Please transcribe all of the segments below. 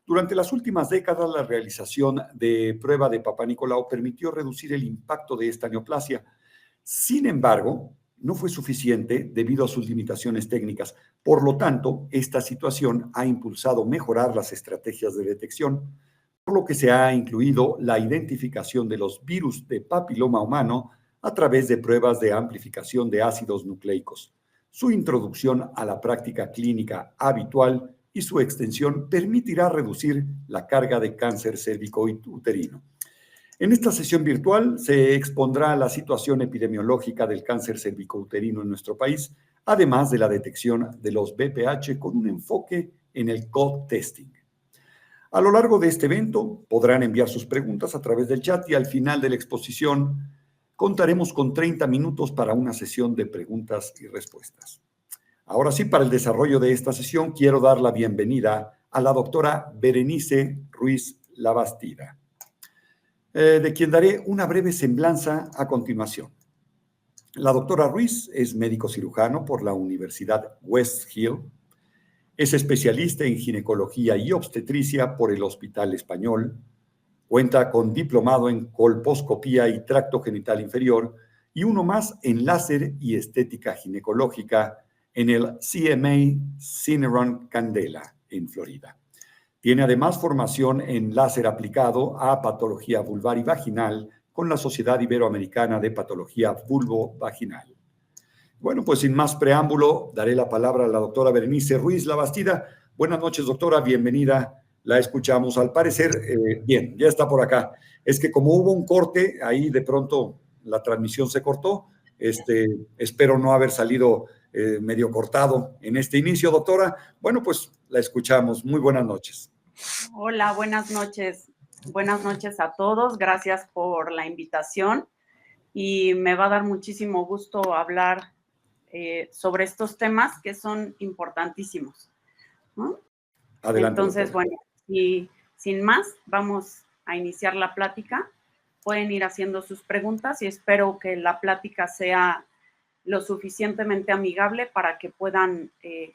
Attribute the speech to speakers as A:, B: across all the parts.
A: Durante las últimas décadas, la realización de prueba de Papá Nicolau permitió reducir el impacto de esta neoplasia. Sin embargo, no fue suficiente debido a sus limitaciones técnicas. Por lo tanto, esta situación ha impulsado mejorar las estrategias de detección, por lo que se ha incluido la identificación de los virus de papiloma humano a través de pruebas de amplificación de ácidos nucleicos. Su introducción a la práctica clínica habitual y su extensión permitirá reducir la carga de cáncer cérvico-uterino. En esta sesión virtual se expondrá la situación epidemiológica del cáncer cérvico-uterino en nuestro país, además de la detección de los BPH con un enfoque en el co-testing. A lo largo de este evento podrán enviar sus preguntas a través del chat y al final de la exposición contaremos con 30 minutos para una sesión de preguntas y respuestas. Ahora sí, para el desarrollo de esta sesión quiero dar la bienvenida a la doctora Berenice Ruiz Labastida, de quien daré una breve semblanza a continuación. La doctora Ruiz es médico cirujano por la Universidad West Hill. Es especialista en ginecología y obstetricia por el Hospital Español. Cuenta con diplomado en colposcopía y tracto genital inferior y uno más en láser y estética ginecológica en el CMA Cineron Candela, en Florida. Tiene además formación en láser aplicado a patología vulvar y vaginal con la Sociedad Iberoamericana de Patología Vulvo-Vaginal. Bueno, pues sin más preámbulo, daré la palabra a la doctora Berenice Ruiz Labastida. Buenas noches, doctora, bienvenida. La escuchamos. Al parecer, bien, ya está por acá. Es que como hubo un corte, ahí de pronto la transmisión se cortó. Espero no haber salido medio cortado en este inicio, doctora. Bueno, pues la escuchamos. Muy buenas noches.
B: Hola, buenas noches. Buenas noches a todos. Gracias por la invitación y me va a dar muchísimo gusto hablar sobre estos temas que son importantísimos, ¿no?
A: Adelante,
B: entonces,
A: doctora.
B: bueno, y sin más, vamos a iniciar la plática. Pueden ir haciendo sus preguntas y espero que la plática sea lo suficientemente amigable para que puedan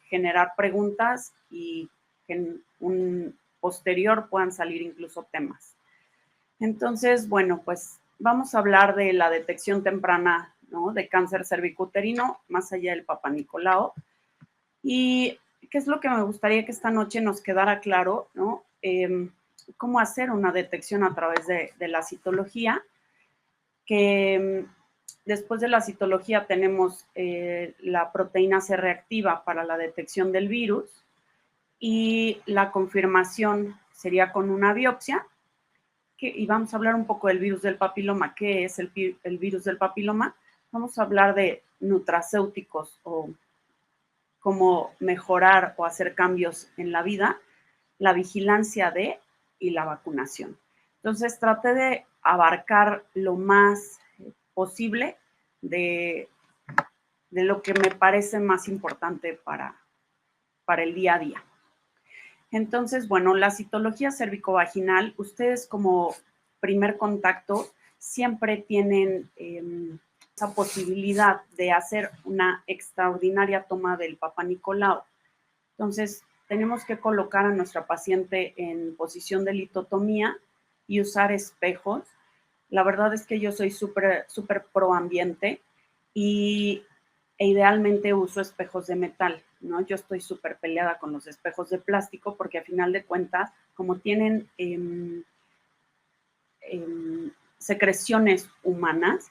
B: generar preguntas y en un posterior puedan salir incluso temas. Entonces, bueno, pues vamos a hablar de la detección temprana, ¿no?, de cáncer cervicuterino, más allá del Papá Nicolau. Y qué es lo que me gustaría que esta noche nos quedara claro, ¿no? Cómo hacer una detección a través de la citología, que después de la citología tenemos la proteína C reactiva para la detección del virus y la confirmación sería con una biopsia. Y vamos a hablar un poco del virus del papiloma. ¿Qué es el virus del papiloma? Vamos a hablar de nutracéuticos o cómo mejorar o hacer cambios en la vida, la vigilancia de y la vacunación. Entonces, traté de abarcar lo más posible de lo que me parece más importante para el día a día. Entonces, bueno, la citología cervicovaginal, ustedes como primer contacto siempre tienen esa posibilidad de hacer una extraordinaria toma del Papá Nicolau. Entonces, tenemos que colocar a nuestra paciente en posición de litotomía y usar espejos. La verdad es que yo soy súper pro ambiente e idealmente uso espejos de metal, ¿no? Yo estoy súper peleada con los espejos de plástico porque a final de cuentas, como tienen secreciones humanas,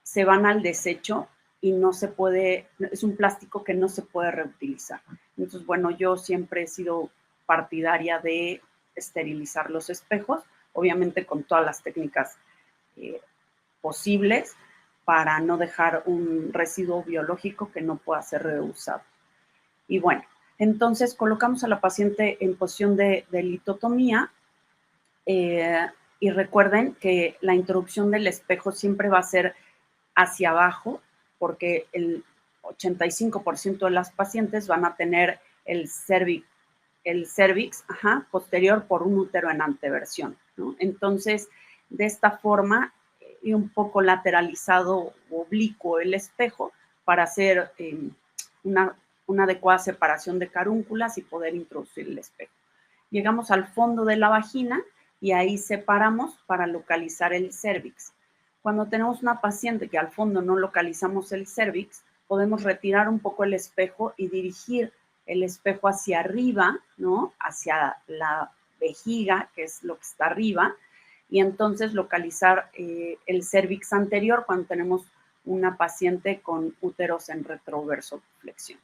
B: se van al desecho y no se puede, es un plástico que no se puede reutilizar. Entonces, bueno, yo siempre he sido partidaria de esterilizar los espejos, obviamente con todas las técnicas posibles para no dejar un residuo biológico que no pueda ser reusado. Y bueno, entonces colocamos a la paciente en posición de litotomía y recuerden que la introducción del espejo siempre va a ser hacia abajo porque el 85% de las pacientes van a tener el cervix posterior por un útero en anteversión, ¿no? Entonces, de esta forma, y un poco lateralizado, oblicuo el espejo para hacer una adecuada separación de carúnculas y poder introducir el espejo. llegamos al fondo de la vagina y ahí separamos para localizar el cérvix. Cuando tenemos una paciente que al fondo no localizamos el cérvix, podemos retirar un poco el espejo y dirigir el espejo hacia arriba, ¿no? Hacia la vejiga, que es lo que está arriba, y entonces localizar el cérvix anterior cuando tenemos una paciente con úteros en retroversoflexión.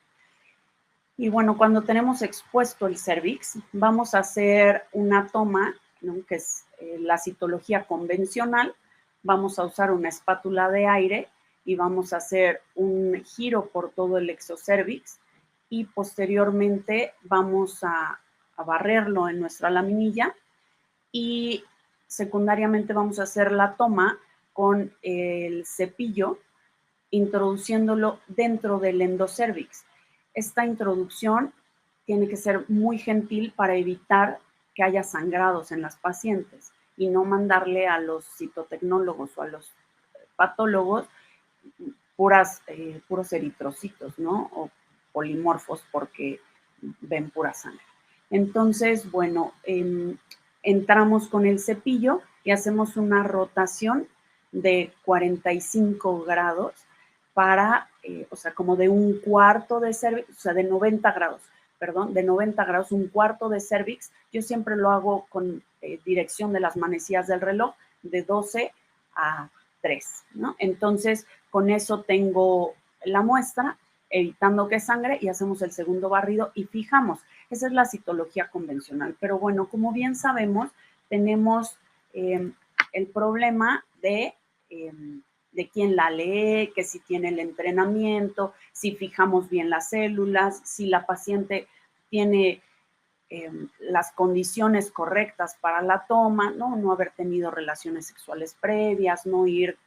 B: Y bueno, cuando tenemos expuesto el cérvix, vamos a hacer una toma, ¿no? Que es la citología convencional. Vamos a usar una espátula de aire y vamos a hacer un giro por todo el exocérvix y posteriormente vamos a barrerlo en nuestra laminilla y secundariamente vamos a hacer la toma con el cepillo introduciéndolo dentro del endocérvix. Esta introducción tiene que ser muy gentil para evitar que haya sangrados en las pacientes y no mandarle a los citotecnólogos o a los patólogos puros eritrocitos, ¿no? O polimorfos porque ven pura sangre. Entonces, bueno, entramos con el cepillo y hacemos una rotación de 45 grados para, o sea, como de un cuarto de cérvix, o sea, de 90 grados, perdón, de 90 grados, un cuarto de cérvix. Yo siempre lo hago con dirección de las manecillas del reloj, de 12 a 3, ¿no? Entonces, con eso tengo la muestra, evitando que sangre, y hacemos el segundo barrido y fijamos. Esa es la citología convencional. Pero bueno, como bien sabemos, tenemos el problema de quién la lee, que si tiene el entrenamiento, si fijamos bien las células, si la paciente tiene las condiciones correctas para la toma, ¿no? No haber tenido relaciones sexuales previas, no ir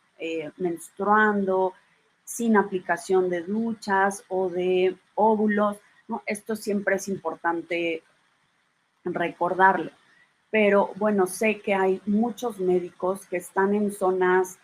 B: menstruando, sin aplicación de duchas o de óvulos, ¿no? Esto siempre es importante recordarlo. Pero bueno, sé que hay muchos médicos que están en zonas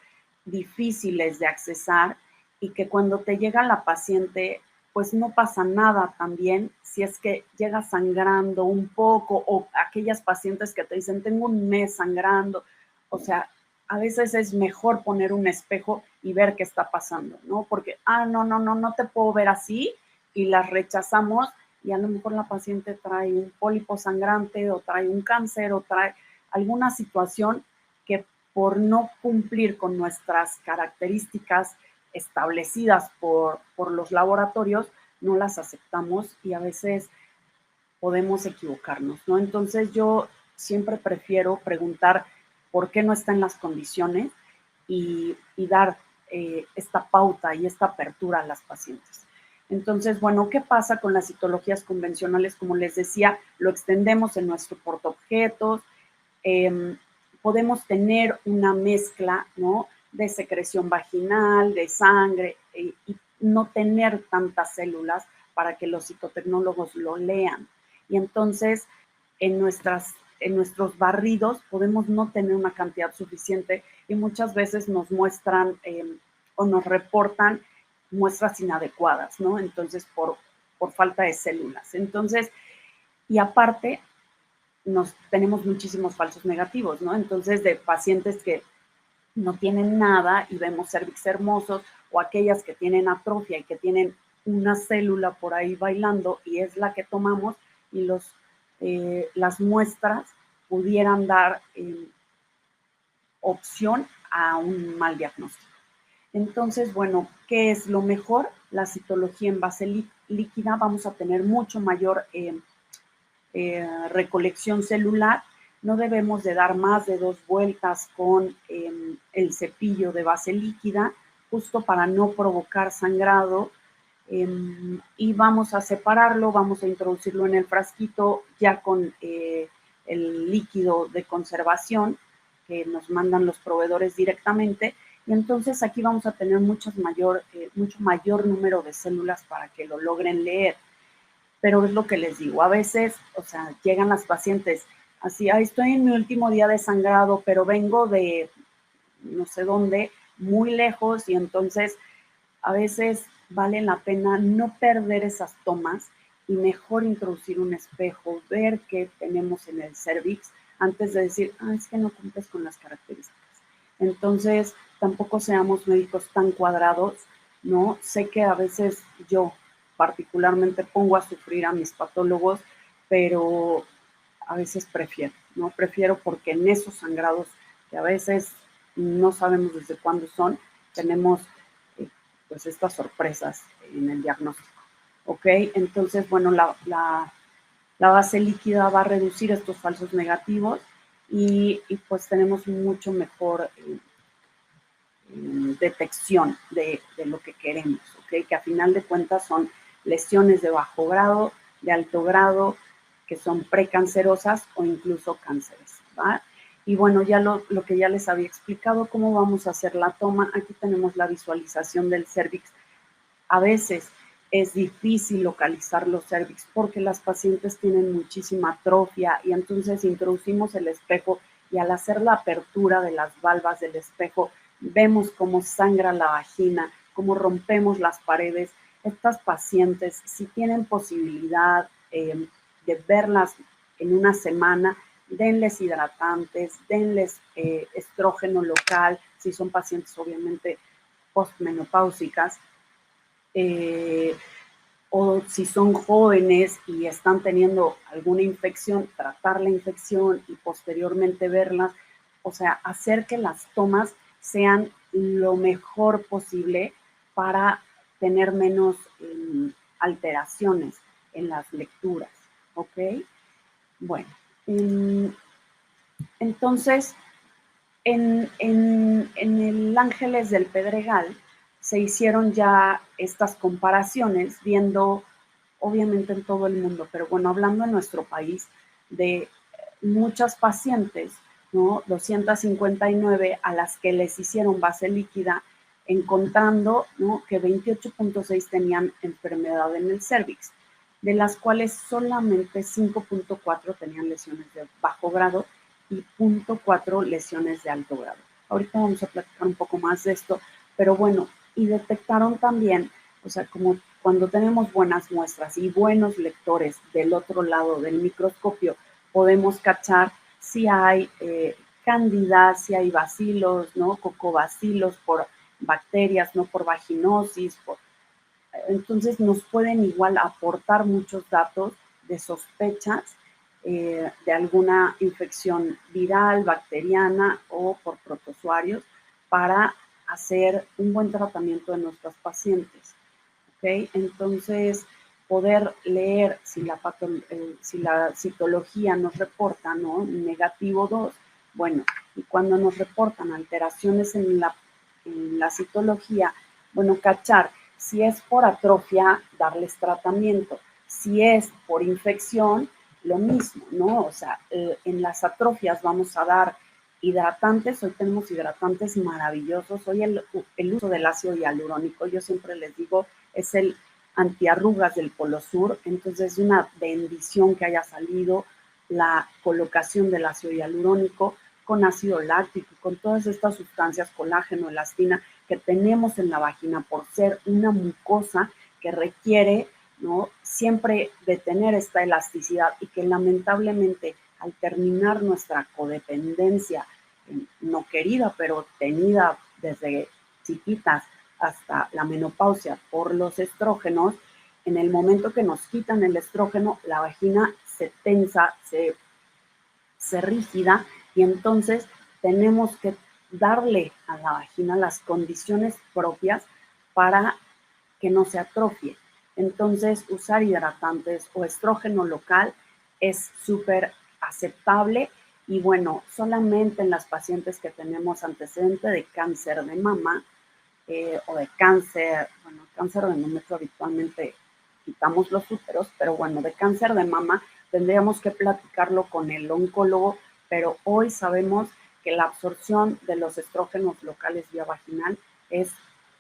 B: difíciles de accesar y que cuando te llega la paciente, pues no pasa nada también si es que llega sangrando un poco, o aquellas pacientes que te dicen, tengo un mes sangrando. O sea, a veces es mejor poner un espejo y ver qué está pasando, ¿no? Porque, no te puedo ver así, y las rechazamos, y a lo mejor la paciente trae un pólipo sangrante o trae un cáncer o trae alguna situación que por no cumplir con nuestras características establecidas por los laboratorios, no las aceptamos y a veces podemos equivocarnos, ¿no? Entonces yo siempre prefiero preguntar por qué no está en las condiciones y dar esta pauta y esta apertura a las pacientes. Entonces, bueno, ¿qué pasa con las citologías convencionales? Como les decía, lo extendemos en nuestro portaobjetos. Podemos tener una mezcla, ¿no? De secreción vaginal, de sangre, y no tener tantas células para que los citotecnólogos lo lean. Y entonces, en nuestros barridos podemos no tener una cantidad suficiente y muchas veces nos muestran o nos reportan muestras inadecuadas, ¿no? Entonces, por falta de células. Entonces, y aparte, tenemos muchísimos falsos negativos, ¿no? Entonces, de pacientes que no tienen nada y vemos cérvix hermosos, o aquellas que tienen atrofia y que tienen una célula por ahí bailando y es la que tomamos, y las muestras pudieran dar opción a un mal diagnóstico. Entonces, bueno, ¿qué es lo mejor? La citología en base líquida. Vamos a tener mucho mayor recolección celular. No debemos de dar más de 2 vueltas con el cepillo de base líquida, justo para no provocar sangrado. Y vamos a separarlo, vamos a introducirlo en el frasquito ya con el líquido de conservación que nos mandan los proveedores directamente. Y entonces aquí vamos a tener mucho mayor número de células para que lo logren leer. Pero es lo que les digo, a veces, o sea, llegan las pacientes así, estoy en mi último día de sangrado, pero vengo de no sé dónde, muy lejos, y entonces a veces vale la pena no perder esas tomas y mejor introducir un espejo, ver qué tenemos en el cervix antes de decir, es que no cumples con las características. Entonces, tampoco seamos médicos tan cuadrados, ¿no? Sé que a veces yo particularmente pongo a sufrir a mis patólogos, pero a veces prefiero, ¿no? Prefiero porque en esos sangrados que a veces no sabemos desde cuándo son, tenemos pues estas sorpresas en el diagnóstico, ¿ok? Entonces, bueno, la base líquida va a reducir estos falsos negativos y pues tenemos mucho mejor detección de lo que queremos, ¿ok? Que a final de cuentas son lesiones de bajo grado, de alto grado, que son precancerosas o incluso cánceres, ¿va? Y bueno, ya lo que ya les había explicado, cómo vamos a hacer la toma. Aquí tenemos la visualización del cérvix. A veces es difícil localizar los cérvix porque las pacientes tienen muchísima atrofia y entonces introducimos el espejo y al hacer la apertura de las valvas del espejo, vemos cómo sangra la vagina, cómo rompemos las paredes. Estas pacientes, si tienen posibilidad de verlas en una semana, denles hidratantes, denles estrógeno local, si son pacientes obviamente postmenopáusicas, o si son jóvenes y están teniendo alguna infección, tratar la infección y posteriormente verlas, o sea, hacer que las tomas sean lo mejor posible para tener menos alteraciones en las lecturas, ¿ok? Bueno, entonces, en el Ángeles del Pedregal se hicieron ya estas comparaciones, viendo, obviamente en todo el mundo, pero bueno, hablando en nuestro país, de muchas pacientes, ¿no? 259 a las que les hicieron base líquida, encontrando, ¿no?, que 28.6 tenían enfermedad en el cérvix, de las cuales solamente 5.4 tenían lesiones de bajo grado y 0.4 lesiones de alto grado. Ahorita vamos a platicar un poco más de esto, pero bueno, y detectaron también, o sea, como cuando tenemos buenas muestras y buenos lectores del otro lado del microscopio, podemos cachar si hay cándida, si hay bacilos, ¿no? Cocobacilos por bacterias, no por vaginosis. Entonces nos pueden igual aportar muchos datos de sospechas de alguna infección viral, bacteriana o por protozoarios para hacer un buen tratamiento de nuestros pacientes. ¿Okay? Entonces, poder leer si la citología nos reporta, ¿no?, negativo 2, bueno, y cuando nos reportan alteraciones en la citología, bueno, cachar si es por atrofia, darles tratamiento, si es por infección, lo mismo, ¿no? O sea, en las atrofias vamos a dar hidratantes. Hoy tenemos hidratantes maravillosos. Hoy el uso del ácido hialurónico, yo siempre les digo, es el antiarrugas del Polo Sur. Entonces es una bendición que haya salido la colocación del ácido hialurónico con ácido láctico, con todas estas sustancias, colágeno, elastina, que tenemos en la vagina por ser una mucosa que requiere, ¿no?, siempre de tener esta elasticidad y que lamentablemente al terminar nuestra codependencia, no querida, pero tenida desde chiquitas hasta la menopausia por los estrógenos, en el momento que nos quitan el estrógeno, la vagina se tensa, se rígida, y entonces tenemos que darle a la vagina las condiciones propias para que no se atrofie. Entonces, usar hidratantes o estrógeno local es súper aceptable. Y bueno, solamente en las pacientes que tenemos antecedente de cáncer de mama o de cáncer de endometrio, habitualmente quitamos los úteros, pero bueno, de cáncer de mama tendríamos que platicarlo con el oncólogo, pero hoy sabemos que la absorción de los estrógenos locales vía vaginal es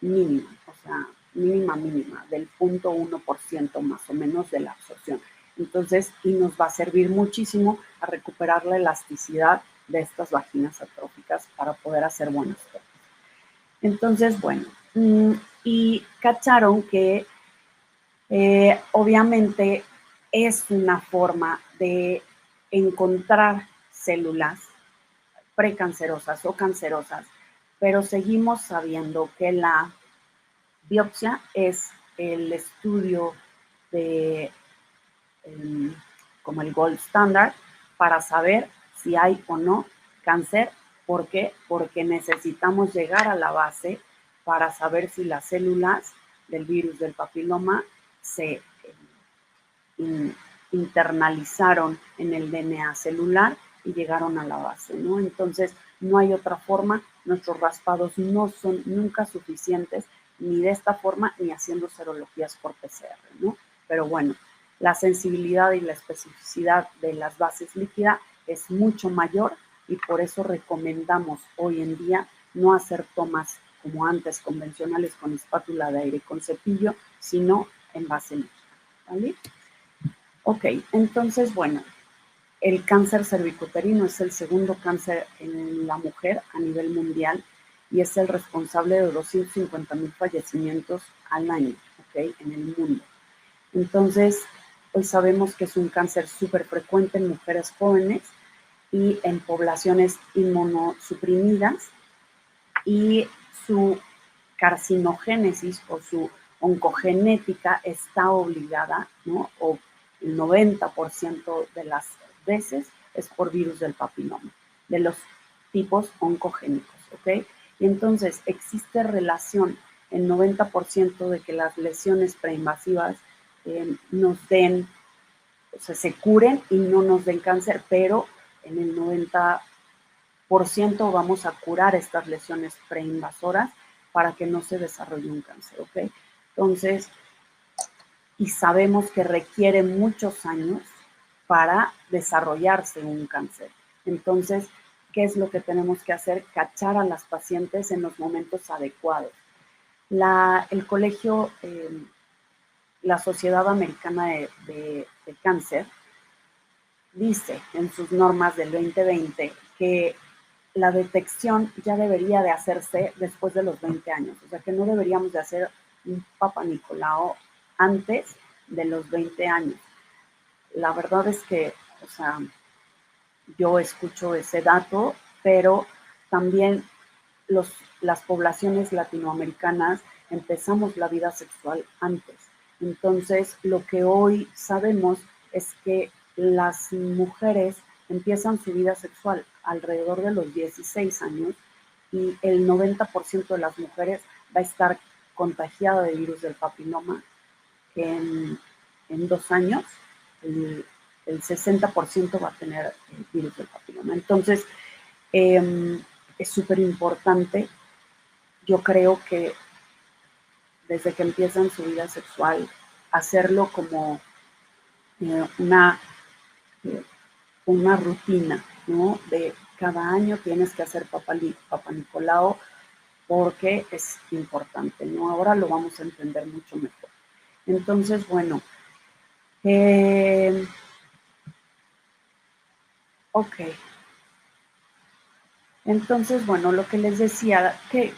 B: mínima, o sea, mínima, del 0.1% más o menos de la absorción. Entonces, y nos va a servir muchísimo a recuperar la elasticidad de estas vaginas atróficas para poder hacer buenas cosas. Entonces, bueno, y cacharon que obviamente es una forma de encontrar células precancerosas o cancerosas, pero seguimos sabiendo que la biopsia es el estudio de como el gold standard para saber si hay o no cáncer. ¿Por qué? Porque necesitamos llegar a la base para saber si las células del virus del papiloma se internalizaron en el DNA celular y llegaron a la base, ¿no? Entonces, no hay otra forma, nuestros raspados no son nunca suficientes, ni de esta forma, ni haciendo serologías por PCR, ¿no? Pero bueno, la sensibilidad y la especificidad de las bases líquidas es mucho mayor y por eso recomendamos hoy en día no hacer tomas como antes convencionales con espátula de aire con cepillo, sino en base líquida, ¿vale? Ok, entonces, bueno, el cáncer cervicuterino es el segundo cáncer en la mujer a nivel mundial y es el responsable de 250,000 fallecimientos al año, ¿ok? En el mundo. Entonces, hoy sabemos que es un cáncer súper frecuente en mujeres jóvenes y en poblaciones inmunosuprimidas y su carcinogénesis o su oncogenética está obligada, ¿no? O el 90% de las veces es por virus del papiloma, de los tipos oncogénicos, ¿ok? Y entonces existe relación en 90% de que las lesiones preinvasivas nos den, o sea, se curen y no nos den cáncer, pero en el 90% vamos a curar estas lesiones preinvasoras para que no se desarrolle un cáncer, ¿ok? Entonces, y sabemos que requiere muchos años para desarrollarse un cáncer. Entonces, ¿qué es lo que tenemos que hacer? Cachar a las pacientes en los momentos adecuados. El colegio, la Sociedad Americana de Cáncer, dice en sus normas del 2020 que la detección ya debería de hacerse después de los 20 años, o sea que no deberíamos de hacer un Papa Nicolau antes de los 20 años. La verdad es que, o sea, yo escucho ese dato, pero también las poblaciones latinoamericanas empezamos la vida sexual antes. Entonces, lo que hoy sabemos es que las mujeres empiezan su vida sexual alrededor de los 16 años y el 90% de las mujeres va a estar contagiada de virus del papiloma en 2 años. El 60% va a tener el virus del papiloma. Entonces, es súper importante. Yo creo que desde que empiezan su vida sexual, hacerlo como una rutina, ¿no? De cada año tienes que hacer Papa Nicolau porque es importante, ¿no? Ahora lo vamos a entender mucho mejor. Entonces, bueno, ok. Entonces, bueno, lo que les decía, ¿qué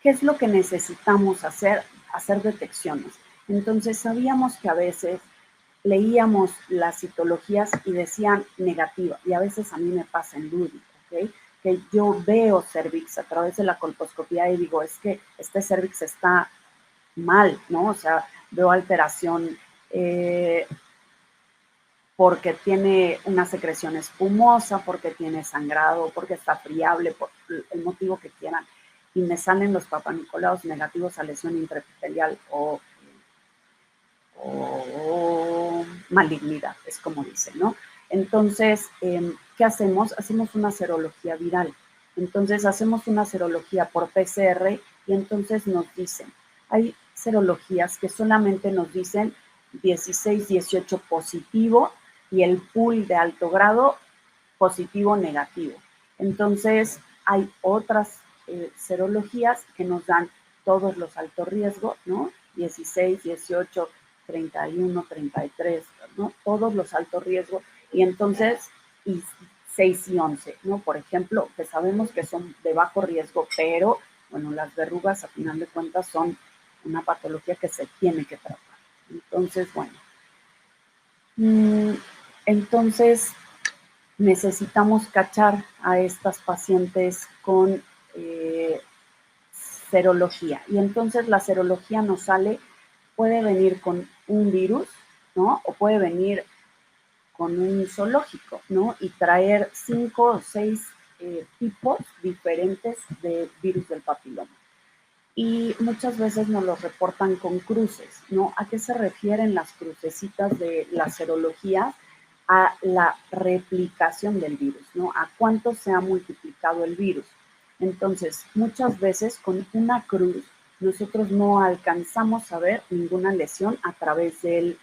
B: es lo que necesitamos hacer? Hacer detecciones. Entonces, sabíamos que a veces leíamos las citologías y decían negativa, y a veces a mí me pasa en Ludi, ¿ok? Que yo veo cervix a través de la colposcopía y digo, es que este cervix está mal, ¿no? O sea, veo alteración porque tiene una secreción espumosa, porque tiene sangrado, porque está friable, por el motivo que quieran, y me salen los papanicolaos negativos a lesión intraepitelial o malignidad, es como dicen, ¿no? Entonces, ¿qué hacemos? Hacemos una serología viral. Entonces, hacemos una serología por PCR y entonces nos dicen, hay serologías que solamente nos dicen 16, 18 positivo y el pool de alto grado positivo, negativo. Entonces, hay otras serologías que nos dan todos los altos riesgos, ¿no? 16, 18, 31, 33, ¿no? Todos los altos riesgos. Y entonces, y 6 y 11, ¿no? Por ejemplo, que sabemos que son de bajo riesgo, pero, bueno, las verrugas, a final de cuentas, son una patología que se tiene que tratar. Entonces, bueno, Entonces, necesitamos cachar a estas pacientes con serología. Y entonces la serología nos sale, puede venir con un virus, ¿no? O puede venir con un zoológico, ¿no? Y traer 5 o 6 tipos diferentes de virus del papiloma. Y muchas veces nos los reportan con cruces, ¿no? ¿A qué se refieren las crucecitas de la serología? A la replicación del virus, ¿no? A cuánto se ha multiplicado el virus. Entonces, muchas veces con una cruz nosotros no alcanzamos a ver ninguna lesión a través de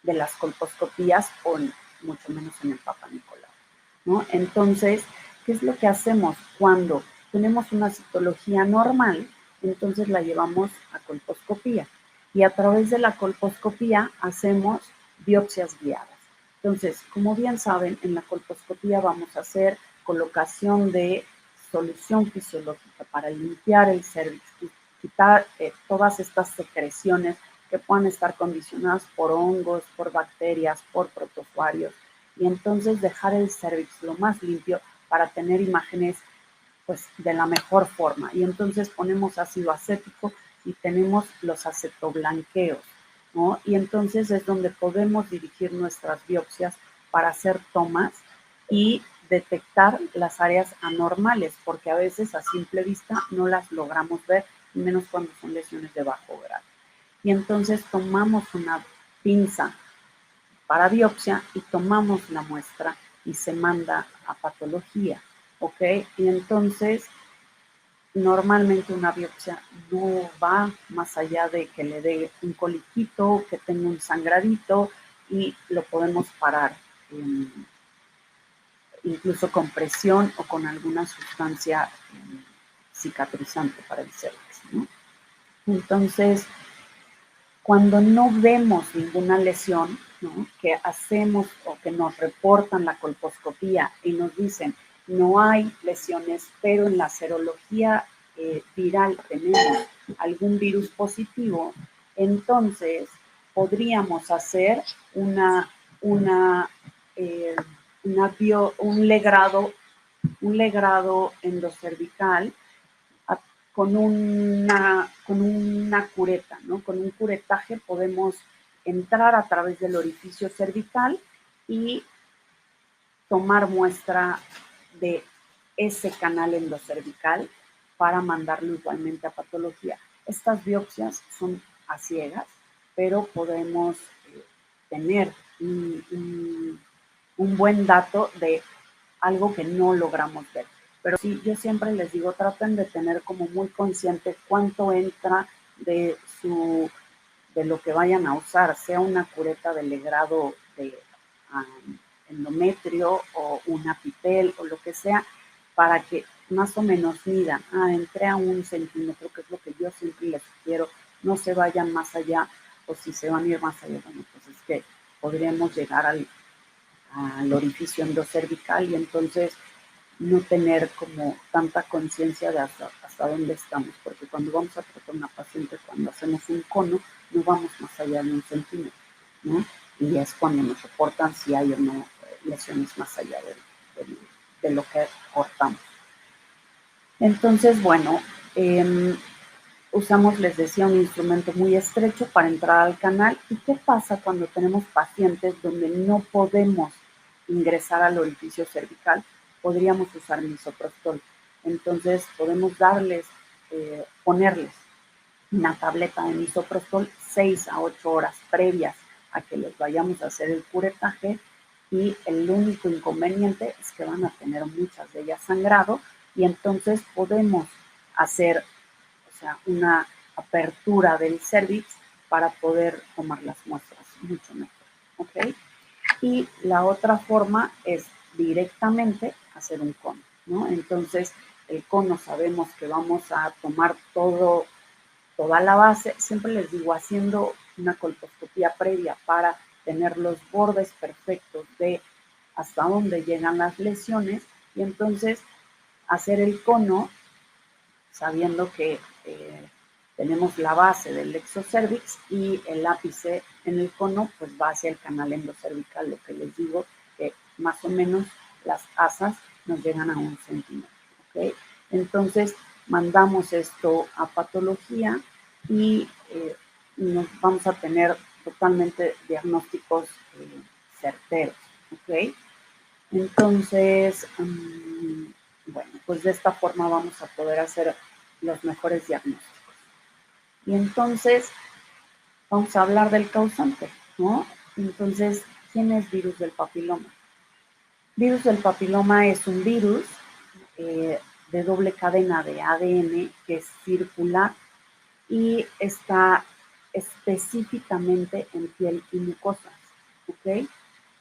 B: las colposcopías o mucho menos en el Papa Nicolau, ¿no? Entonces, ¿qué es lo que hacemos cuando tenemos una citología normal? Entonces la llevamos a colposcopía y a través de la colposcopía hacemos biopsias guiadas. Entonces, como bien saben, en la colposcopía vamos a hacer colocación de solución fisiológica para limpiar el cervix, quitar todas estas secreciones que puedan estar condicionadas por hongos, por bacterias, por protozoarios, y entonces dejar el cervix lo más limpio para tener imágenes pues de la mejor forma. Y entonces ponemos ácido acético y tenemos los acetoblanqueos, ¿no? Y entonces es donde podemos dirigir nuestras biopsias para hacer tomas y detectar las áreas anormales, porque a veces a simple vista no las logramos ver, menos cuando son lesiones de bajo grado. Y entonces tomamos una pinza para biopsia y tomamos la muestra y se manda a patología, ¿ok? Y entonces normalmente una biopsia no va más allá de que le dé un coliquito, que tenga un sangradito y lo podemos parar, incluso con presión o con alguna sustancia cicatrizante para el cervix, ¿no? Entonces, cuando no vemos ninguna lesión, ¿no? Que hacemos o que nos reportan la colposcopía y nos dicen no hay lesiones, pero en la serología viral tenemos algún virus positivo, entonces podríamos hacer un legrado endocervical con una cureta, ¿no? Con un curetaje podemos entrar a través del orificio cervical y tomar muestra de ese canal endocervical para mandarlo igualmente a patología. Estas biopsias son a ciegas, pero podemos tener un buen dato de algo que no logramos ver. Pero sí, yo siempre les digo, traten de tener como muy consciente cuánto entra de lo que vayan a usar, sea una cureta de legrado de endometrio o una pitel o lo que sea, para que más o menos midan, entré a 1 centímetro, que es lo que yo siempre les sugiero, no se vayan más allá, o si se van a ir más allá, bueno, pues es que podríamos llegar al orificio endocervical y entonces no tener como tanta conciencia de hasta dónde estamos, porque cuando vamos a tratar a una paciente, cuando hacemos un cono, no vamos más allá de 1 centímetro, ¿no? Y es cuando nos reportan si hay o no lesiones más allá de lo que cortamos. Entonces, bueno, usamos, les decía, un instrumento muy estrecho para entrar al canal. ¿Y qué pasa cuando tenemos pacientes donde no podemos ingresar al orificio cervical? Podríamos usar misoprostol. Entonces podemos ponerles una tableta de misoprostol 6 a 8 horas previas a que les vayamos a hacer el curetaje, y el único inconveniente es que van a tener muchas de ellas sangrado y entonces podemos hacer, o sea, una apertura del cervix para poder tomar las muestras mucho mejor, ¿ok? Y la otra forma es directamente hacer un cono, ¿no? Entonces, el cono sabemos que vamos a tomar toda la base, siempre les digo, haciendo una colposcopía previa para tener los bordes perfectos de hasta dónde llegan las lesiones y entonces hacer el cono sabiendo que tenemos la base del exocervix y el ápice en el cono pues va hacia el canal endocervical, lo que les digo, que más o menos las asas nos llegan a 1 centímetro, ¿ok? Entonces, mandamos esto a patología y nos vamos a tener totalmente diagnósticos certeros, ¿ok? Entonces, bueno, pues de esta forma vamos a poder hacer los mejores diagnósticos. Y entonces, vamos a hablar del causante, ¿no? Entonces, ¿quién es virus del papiloma? Virus del papiloma es un virus de doble cadena de ADN que es circular y está específicamente en piel y mucosas, ¿ok?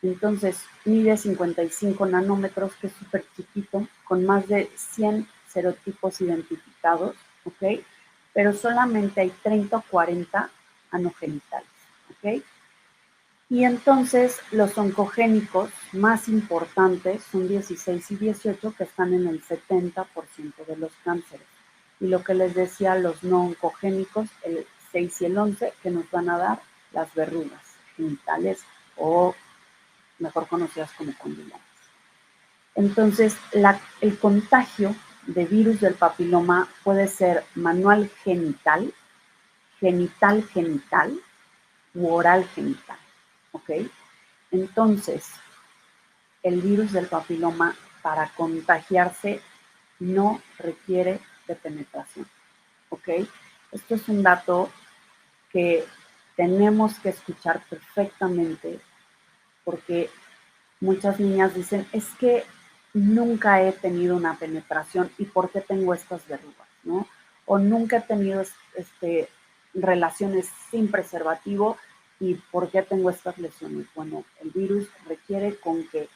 B: Entonces, mide 55 nanómetros, que es súper chiquito, con más de 100 serotipos identificados, ¿ok? Pero solamente hay 30 o 40 anogenitales, ¿ok? Y entonces los oncogénicos más importantes son 16 y 18, que están en el 70% de los cánceres. Y lo que les decía, los no oncogénicos, el 6 y el 11, que nos van a dar las verrugas genitales o mejor conocidas como condylomas. Entonces, el contagio de virus del papiloma puede ser manual genital, genital genital u oral genital, ¿ok? Entonces, el virus del papiloma para contagiarse no requiere de penetración, ¿ok? Esto es un dato que tenemos que escuchar perfectamente porque muchas niñas dicen, es que nunca he tenido una penetración y ¿por qué tengo estas verrugas? ¿No? O nunca he tenido relaciones sin preservativo y ¿por qué tengo estas lesiones? Bueno, el virus requiere con que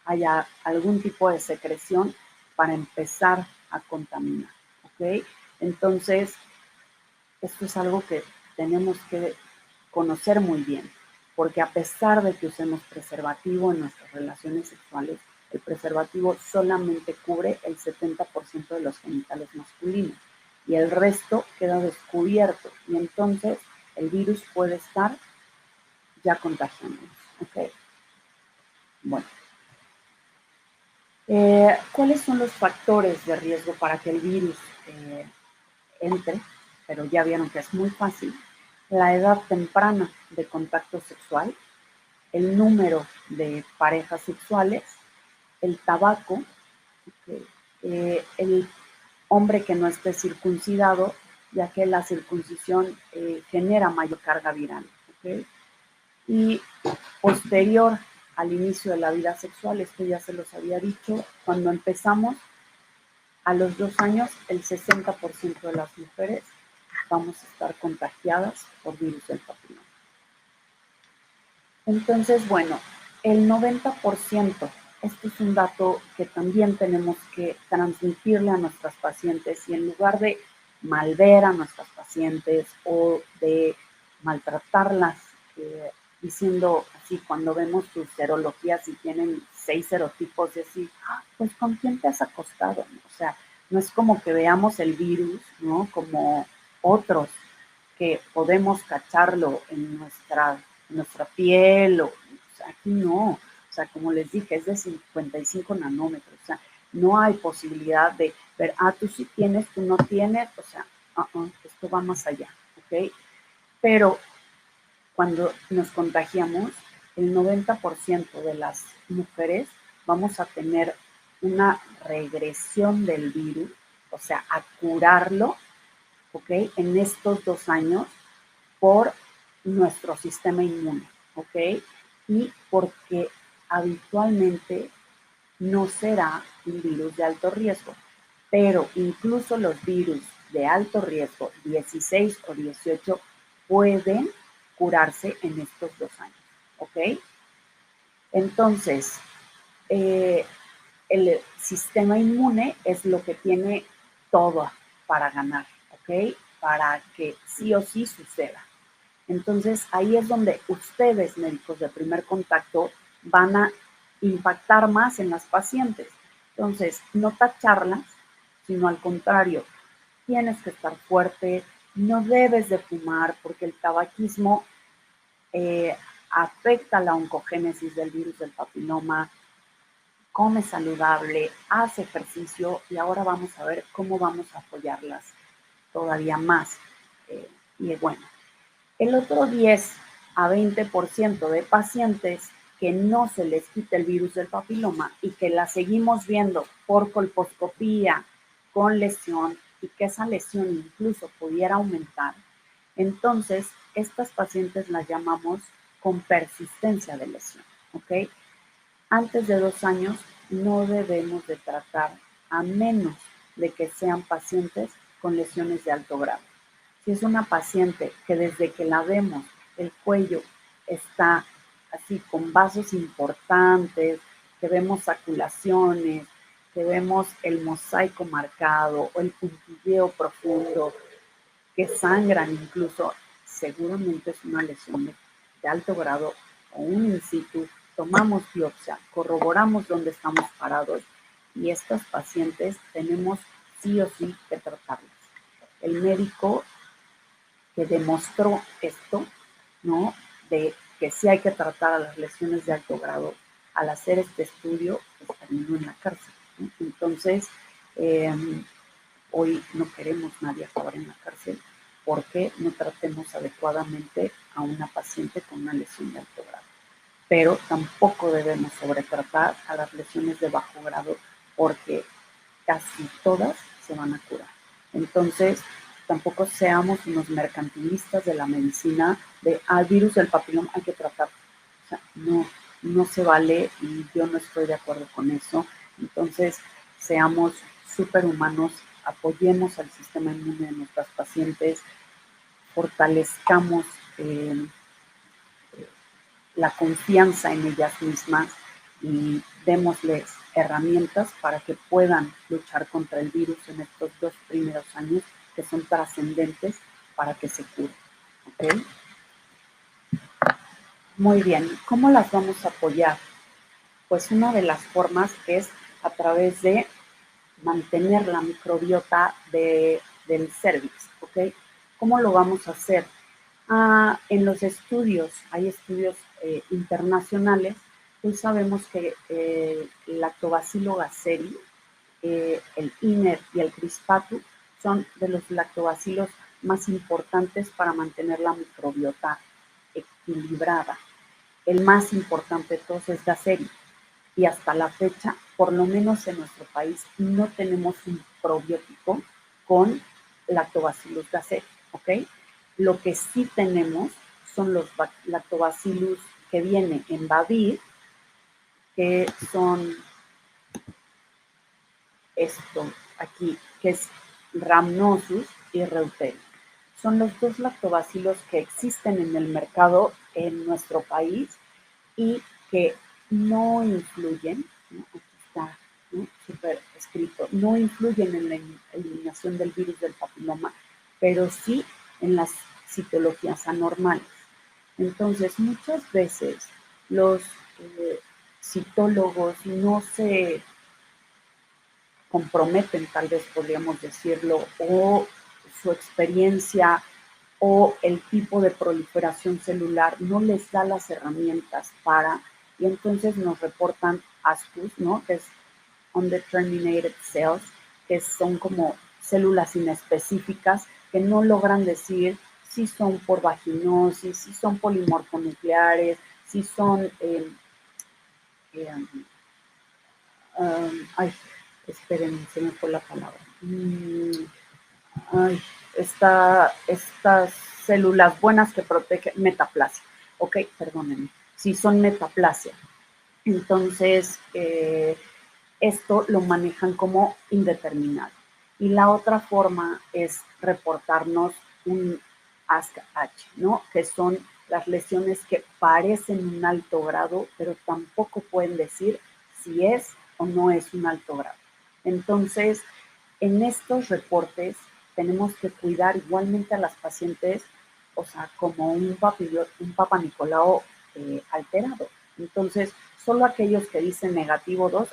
B: haya algún tipo de secreción para empezar a contaminar, ¿ok? Entonces, esto es algo que tenemos que conocer muy bien, porque a pesar de que usemos preservativo en nuestras relaciones sexuales, el preservativo solamente cubre el 70% de los genitales masculinos y el resto queda descubierto y entonces el virus puede estar ya contagiándonos, ¿ok? Bueno, ¿cuáles son los factores de riesgo para que el virus entre? Pero ya vieron que es muy fácil. La edad temprana de contacto sexual, el número de parejas sexuales, el tabaco, okay, el hombre que no esté circuncidado, ya que la circuncisión genera mayor carga viral, ¿okay? Y posterior al inicio de la vida sexual, esto ya se los había dicho, cuando empezamos, a los 2 años, el 60% de las mujeres vamos a estar contagiadas por virus del papiloma. Entonces, bueno, el 90%, esto es un dato que también tenemos que transmitirle a nuestras pacientes y en lugar de malver a nuestras pacientes o de maltratarlas, diciendo así, cuando vemos sus serologías y tienen 6 serotipos, decir, pues ¿con quién te has acostado? O sea, no es como que veamos el virus, ¿no? Como otros que podemos cacharlo en nuestra piel, o sea, aquí no, o sea, como les dije, es de 55 nanómetros, o sea, no hay posibilidad de ver, tú sí tienes, tú no tienes, o sea, esto va más allá, ¿ok? Pero cuando nos contagiamos, el 90% de las mujeres vamos a tener una regresión del virus, o sea, a curarlo, ¿ok? En estos 2 años por nuestro sistema inmune, ¿ok? Y porque habitualmente no será un virus de alto riesgo, pero incluso los virus de alto riesgo, 16 o 18, pueden curarse en estos 2 años, ¿ok? Entonces, el sistema inmune es lo que tiene todo para ganar, ¿ok? Para que sí o sí suceda. Entonces, ahí es donde ustedes, médicos de primer contacto, van a impactar más en las pacientes. Entonces, no tacharlas, sino al contrario, tienes que estar fuerte, no debes de fumar porque el tabaquismo afecta la oncogénesis del virus del papiloma, come saludable, haz ejercicio y ahora vamos a ver cómo vamos a apoyarlas todavía más. Y bueno, el otro 10 a 20% de pacientes que no se les quita el virus del papiloma y que la seguimos viendo por colposcopía con lesión y que esa lesión incluso pudiera aumentar, entonces estas pacientes las llamamos con persistencia de lesión, ¿ok? Antes de 2 años no debemos de tratar a menos de que sean pacientes con lesiones de alto grado. Si es una paciente que desde que la vemos el cuello está así con vasos importantes, que vemos saculaciones, que vemos el mosaico marcado o el puntilleo profundo, que sangran incluso, seguramente es una lesión de alto grado o un in situ. Tomamos biopsia, corroboramos dónde estamos parados y estas pacientes tenemos sí o sí que tratarlas. El médico que demostró esto, ¿no? De que sí hay que tratar a las lesiones de alto grado, al hacer este estudio, pues terminó en la cárcel, ¿no? Entonces, hoy no queremos nadie acabar en la cárcel porque no tratemos adecuadamente a una paciente con una lesión de alto grado. Pero tampoco debemos sobretratar a las lesiones de bajo grado porque casi todas se van a curar. Entonces, tampoco seamos unos mercantilistas de la medicina de al virus del papiloma hay que tratar. O sea, no se vale y yo no estoy de acuerdo con eso. Entonces, seamos superhumanos, apoyemos al sistema inmune de nuestras pacientes, fortalezcamos la confianza en ellas mismas y démosles herramientas para que puedan luchar contra el virus en estos 2 primeros años que son trascendentes para que se cure. ¿Okay? Muy bien, ¿cómo las vamos a apoyar? Pues una de las formas es a través de mantener la microbiota del cervix, ¿ok? ¿Cómo lo vamos a hacer? En los estudios, hay estudios internacionales, pues sabemos que el Lactobacillus gasseri, el INER y el Crispatu son de los lactobacilos más importantes para mantener la microbiota equilibrada. El más importante de todos es Gasseri y hasta la fecha, por lo menos en nuestro país, no tenemos un probiótico con Lactobacillus gasseri, ¿ok? Lo que sí tenemos son los Lactobacillus que vienen en Bavid, que son esto aquí, que es Rhamnosus y Reuteri. Son los 2 lactobacilos que existen en el mercado en nuestro país y que no influyen, ¿no? Aquí está, ¿no? Súper escrito, no influyen en la eliminación del virus del papiloma, pero sí en las citologías anormales. Entonces, muchas veces los citólogos no se comprometen, tal vez podríamos decirlo, o su experiencia o el tipo de proliferación celular no les da las herramientas para, y entonces nos reportan ASCUS, ¿no? Que es Undeterminated Cells, que son como células inespecíficas que no logran decir si son por vaginosis, si son polimorfonucleares, si son ay, esperen, se me fue la palabra. Ay, estas células buenas que protegen, metaplasia. Ok, perdónenme. Sí, son metaplasia. Entonces, esto lo manejan como indeterminado. Y la otra forma es reportarnos un ASC-H, ¿no? Que son las lesiones que parecen un alto grado, pero tampoco pueden decir si es o no es un alto grado. Entonces, en estos reportes tenemos que cuidar igualmente a las pacientes, o sea, como un Papa Nicolau alterado. Entonces, solo aquellos que dicen negativo 2,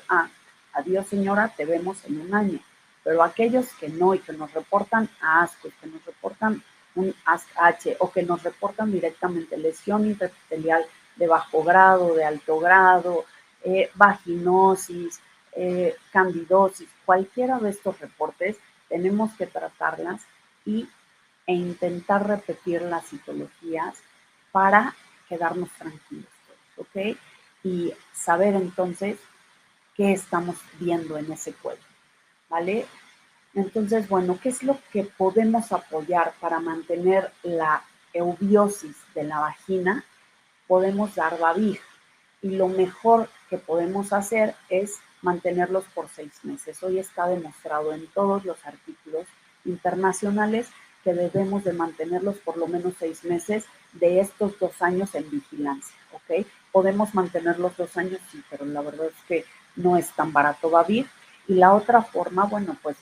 B: adiós señora, te vemos en un año. pero aquellos que no y que nos reportan asco, que nos reportan un ASH o que nos reportan directamente lesión intraepitelial de bajo grado, de alto grado, vaginosis, candidosis, cualquiera de estos reportes, tenemos que tratarlas e intentar repetir las citologías para quedarnos tranquilos, ¿ok? Y saber entonces qué estamos viendo en ese cuello, ¿vale? Entonces, bueno, ¿qué es lo que podemos apoyar para mantener la eubiosis de la vagina? Podemos dar babija y lo mejor que podemos hacer es mantenerlos por 6 meses. Hoy está demostrado en todos los artículos internacionales que debemos de mantenerlos por lo menos 6 meses de estos 2 años en vigilancia, ¿ok? Podemos mantenerlos 2 años, sí, pero la verdad es que no es tan barato Babir. Y la otra forma, bueno, pues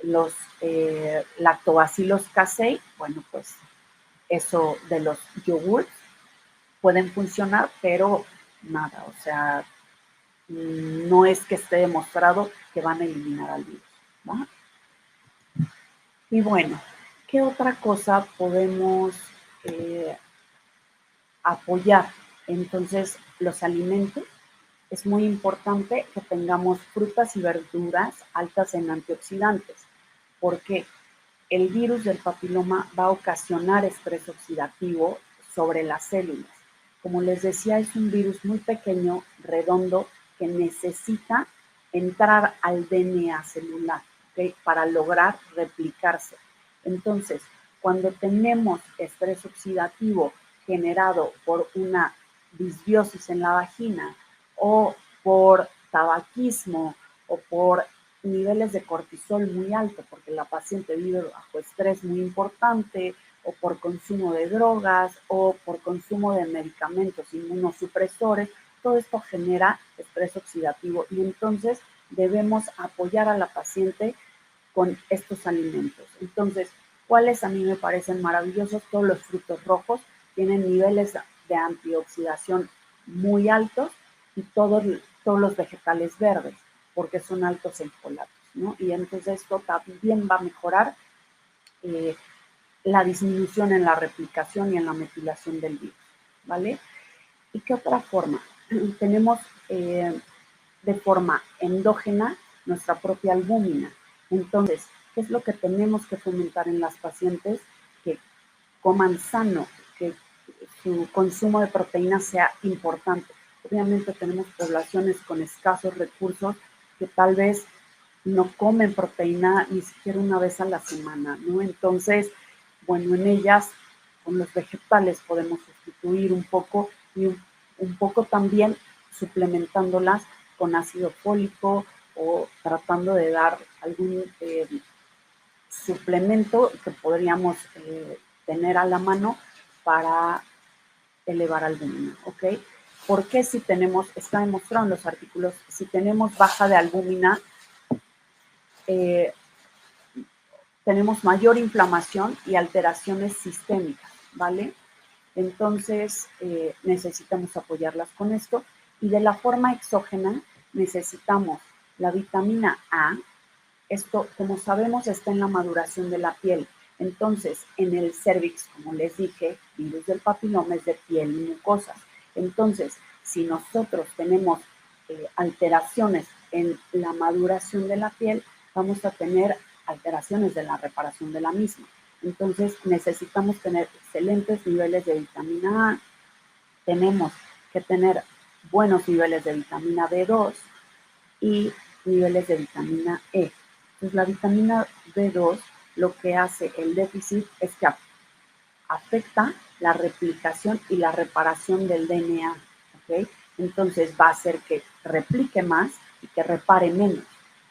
B: los lactobacilos casei, bueno, pues eso de los yogurts pueden funcionar, pero nada, o sea, no es que esté demostrado que van a eliminar al virus, ¿va? Y bueno, ¿qué otra cosa podemos apoyar? Entonces, los alimentos. Es muy importante que tengamos frutas y verduras altas en antioxidantes, porque el virus del papiloma va a ocasionar estrés oxidativo sobre las células. Como les decía, es un virus muy pequeño, redondo, que necesita entrar al DNA celular, ¿okay? Para lograr replicarse. Entonces, cuando tenemos estrés oxidativo generado por una disbiosis en la vagina o por tabaquismo o por niveles de cortisol muy alto, porque la paciente vive bajo estrés muy importante, o por consumo de drogas, o por consumo de medicamentos inmunosupresores, todo esto genera estrés oxidativo y entonces debemos apoyar a la paciente con estos alimentos. Entonces, ¿cuáles a mí me parecen maravillosos? Todos los frutos rojos tienen niveles de antioxidación muy altos y todos los vegetales verdes, porque son altos en folatos, ¿no? Y entonces esto también va a mejorar la disminución en la replicación y en la metilación del virus, ¿vale? ¿Y qué otra forma? Tenemos de forma endógena nuestra propia albúmina. Entonces, ¿qué es lo que tenemos que fomentar en las pacientes? Que coman sano, que su consumo de proteínas sea importante. Obviamente tenemos poblaciones con escasos recursos que tal vez no comen proteína ni siquiera una vez a la semana, ¿no? Entonces, bueno, en ellas, con los vegetales podemos sustituir un poco y un poco también suplementándolas con ácido fólico o tratando de dar algún suplemento que podríamos tener a la mano para elevar albúmina, ¿ok? Porque si tenemos, está demostrado en los artículos, si tenemos baja de albúmina, tenemos mayor inflamación y alteraciones sistémicas, ¿vale? Entonces, necesitamos apoyarlas con esto. Y de la forma exógena, necesitamos la vitamina A. Esto, como sabemos, está en la maduración de la piel. Entonces, en el cérvix, como les dije, virus del papiloma es de piel y mucosas. Entonces, si nosotros tenemos alteraciones en la maduración de la piel, vamos a tener alteraciones de la reparación de la misma. Entonces, necesitamos tener excelentes niveles de vitamina A, tenemos que tener buenos niveles de vitamina B2 y niveles de vitamina E. Entonces, la vitamina B2 lo que hace el déficit es que afecta la replicación y la reparación del DNA, ¿ok? Entonces va a hacer que replique más y que repare menos.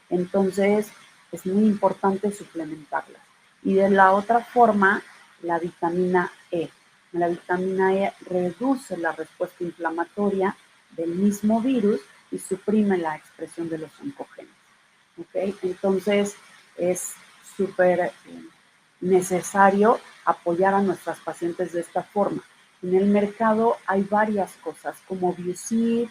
B: Entonces es muy importante suplementarla. Y de la otra forma, la vitamina E. La vitamina E reduce la respuesta inflamatoria del mismo virus y suprime la expresión de los oncogenes. ¿Ok? Entonces es súper necesario apoyar a nuestras pacientes de esta forma. En el mercado hay varias cosas como Biusid,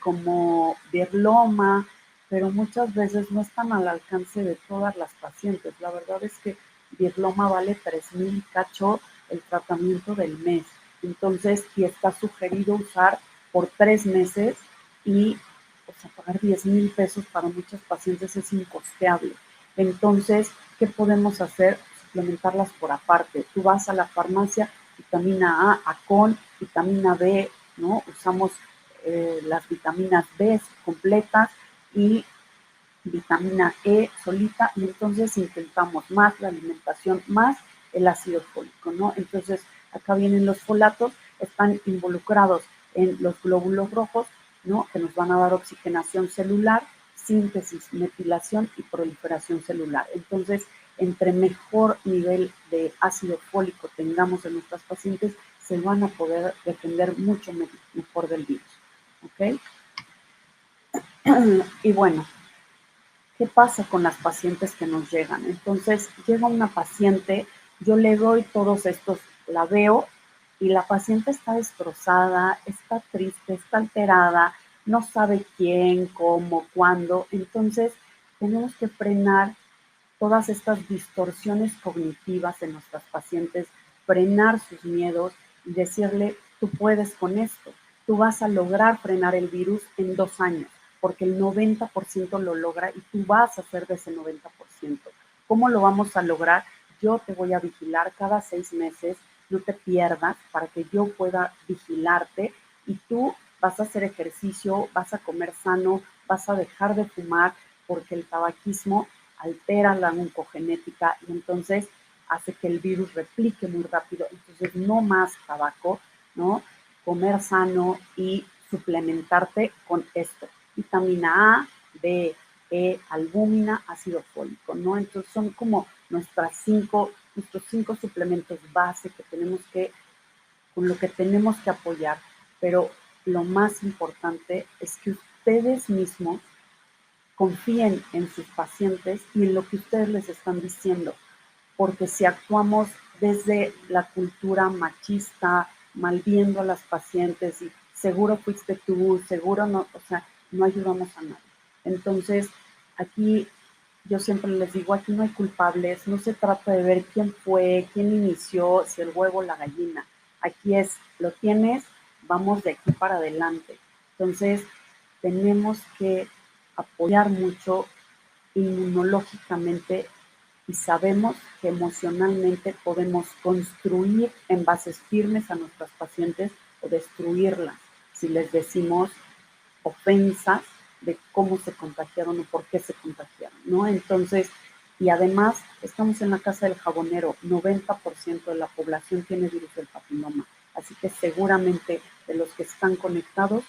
B: como Birloma, pero muchas veces no están al alcance de todas las pacientes. La verdad es que Virloma vale 3,000 cacho el tratamiento del mes. Entonces, y está sugerido usar por 3 meses y, o sea, pagar 10,000 pesos para muchos pacientes es incosteable. Entonces, ¿qué podemos hacer? Suplementarlas por aparte. Tú vas a la farmacia, vitamina A, Acon, vitamina B, ¿no? Usamos las vitaminas B completas y vitamina E solita, y entonces intentamos más la alimentación, más el ácido fólico, ¿no? Entonces, acá vienen los folatos, están involucrados en los glóbulos rojos, ¿no? Que nos van a dar oxigenación celular, síntesis, metilación y proliferación celular. Entonces, entre mejor nivel de ácido fólico tengamos en nuestras pacientes, se van a poder defender mucho mejor del virus, ¿ok? Y bueno, ¿qué pasa con las pacientes que nos llegan? Entonces, llega una paciente, yo le doy todos estos, la veo y la paciente está destrozada, está triste, está alterada, no sabe quién, cómo, cuándo. Entonces, tenemos que frenar todas estas distorsiones cognitivas en nuestras pacientes, frenar sus miedos y decirle, tú puedes con esto, tú vas a lograr frenar el virus en 2 años, porque el 90% lo logra y tú vas a ser de ese 90%. ¿Cómo lo vamos a lograr? Yo te voy a vigilar cada 6 meses, no te pierdas para que yo pueda vigilarte y tú vas a hacer ejercicio, vas a comer sano, vas a dejar de fumar, porque el tabaquismo altera la oncogenética y entonces hace que el virus replique muy rápido. Entonces, no más tabaco, ¿no? Comer sano y suplementarte con esto. Vitamina A, B, E, albúmina, ácido fólico, ¿no? Entonces, son como nuestros 5 suplementos base que tenemos que, con lo que tenemos que apoyar. Pero lo más importante es que ustedes mismos confíen en sus pacientes y en lo que ustedes les están diciendo, porque si actuamos desde la cultura machista, malviendo a las pacientes y seguro fuiste tú, seguro no, o sea, no ayudamos a nadie. Entonces, aquí yo siempre les digo, aquí no hay culpables, no se trata de ver quién fue, quién inició, si el huevo o la gallina. Aquí es, lo tienes, vamos de aquí para adelante. Entonces, tenemos que apoyar mucho inmunológicamente y sabemos que emocionalmente podemos construir en bases firmes a nuestras pacientes o destruirlas si les decimos ofensas de cómo se contagiaron o por qué se contagiaron, ¿no? Entonces, y además estamos en la casa del jabonero, 90% de la población tiene virus del papiloma, así que seguramente de los que están conectados,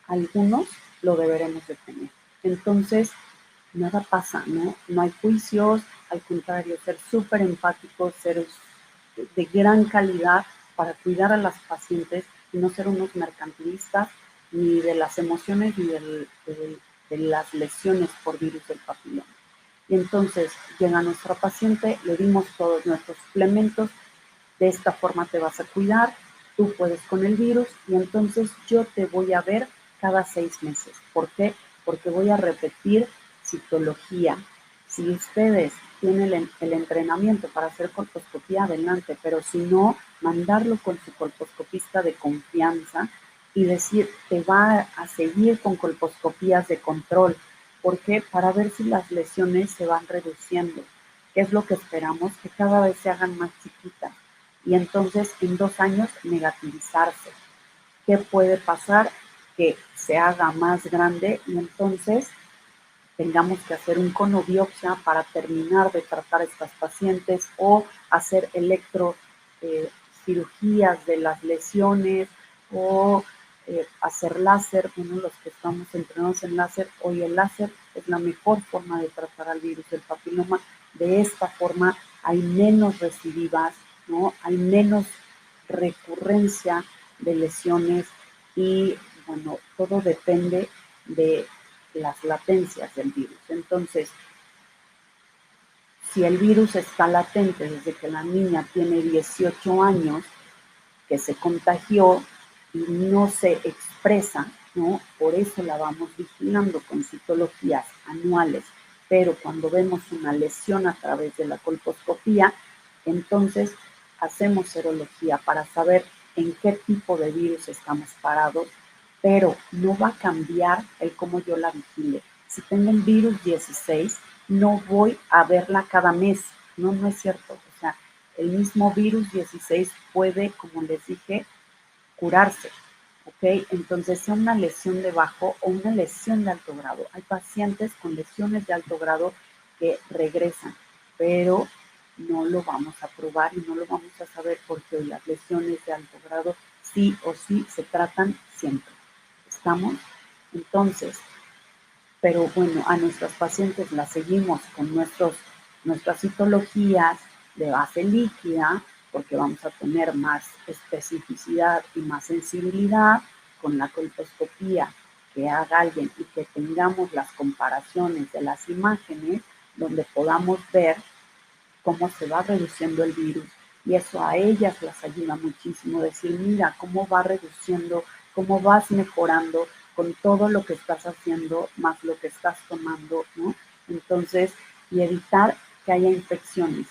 B: algunos lo deberemos de tener. Entonces, nada pasa, ¿no? No hay juicios, al contrario, ser súper empáticos, ser de gran calidad para cuidar a las pacientes y no ser unos mercantilistas ni de las emociones ni de las lesiones por virus del papiloma. Y entonces llega nuestra paciente, le dimos todos nuestros suplementos, de esta forma te vas a cuidar, tú puedes con el virus y entonces yo te voy a ver cada 6 meses. ¿Por qué? Porque voy a repetir citología. Si ustedes tienen el entrenamiento para hacer colposcopía, adelante, pero si no, mandarlo con su colposcopista de confianza y decir, te va a seguir con colposcopías de control. ¿Por qué? Para ver si las lesiones se van reduciendo. ¿Qué es lo que esperamos? Que cada vez se hagan más chiquitas y entonces en 2 años negativizarse. ¿Qué puede pasar? Que se haga más grande y entonces tengamos que hacer un conobiopsia para terminar de tratar a estas pacientes o hacer electrocirugías de las lesiones o hacer láser. Bueno, los que estamos entrenados en láser, hoy el láser es la mejor forma de tratar al virus del papiloma. De esta forma hay menos recidivas, ¿no? Hay menos recurrencia de lesiones y, bueno, todo depende de las latencias del virus. Entonces, si el virus está latente desde que la niña tiene 18 años, que se contagió y no se expresa, ¿no? Por eso la vamos vigilando con citologías anuales, pero cuando vemos una lesión a través de la colposcopía, entonces hacemos serología para saber en qué tipo de virus estamos parados, pero no va a cambiar el cómo yo la vigile. Si tengo un virus 16, no voy a verla cada mes. No, no es cierto. O sea, el mismo virus 16 puede, como les dije, curarse. ¿Ok? Entonces, sea una lesión de bajo o una lesión de alto grado. Hay pacientes con lesiones de alto grado que regresan, pero no lo vamos a probar y no lo vamos a saber porque las lesiones de alto grado sí o sí se tratan siempre. ¿Estamos? Entonces, pero bueno, a nuestros pacientes las seguimos con nuestras citologías de base líquida, porque vamos a tener más especificidad y más sensibilidad con la colposcopía que haga alguien y que tengamos las comparaciones de las imágenes donde podamos ver cómo se va reduciendo el virus. Y eso a ellas las ayuda muchísimo, decir, mira, cómo va reduciendo, cómo vas mejorando con todo lo que estás haciendo, más lo que estás tomando, ¿no? Entonces, y evitar que haya infecciones.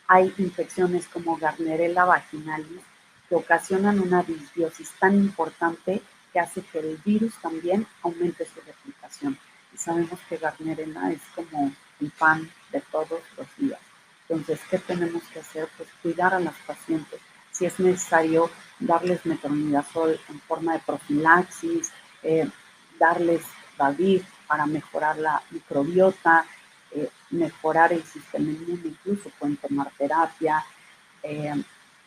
B: Hay infecciones como Gardnerella vaginalis que ocasionan una disbiosis tan importante que hace que el virus también aumente su replicación. Y sabemos que Gardnerella es como el pan de todos los días. Entonces, ¿qué tenemos que hacer? Pues cuidar a las pacientes. Si es necesario, darles metronidazol en forma de profilaxis, darles David para mejorar la microbiota, mejorar el sistema inmune, incluso pueden tomar terapia.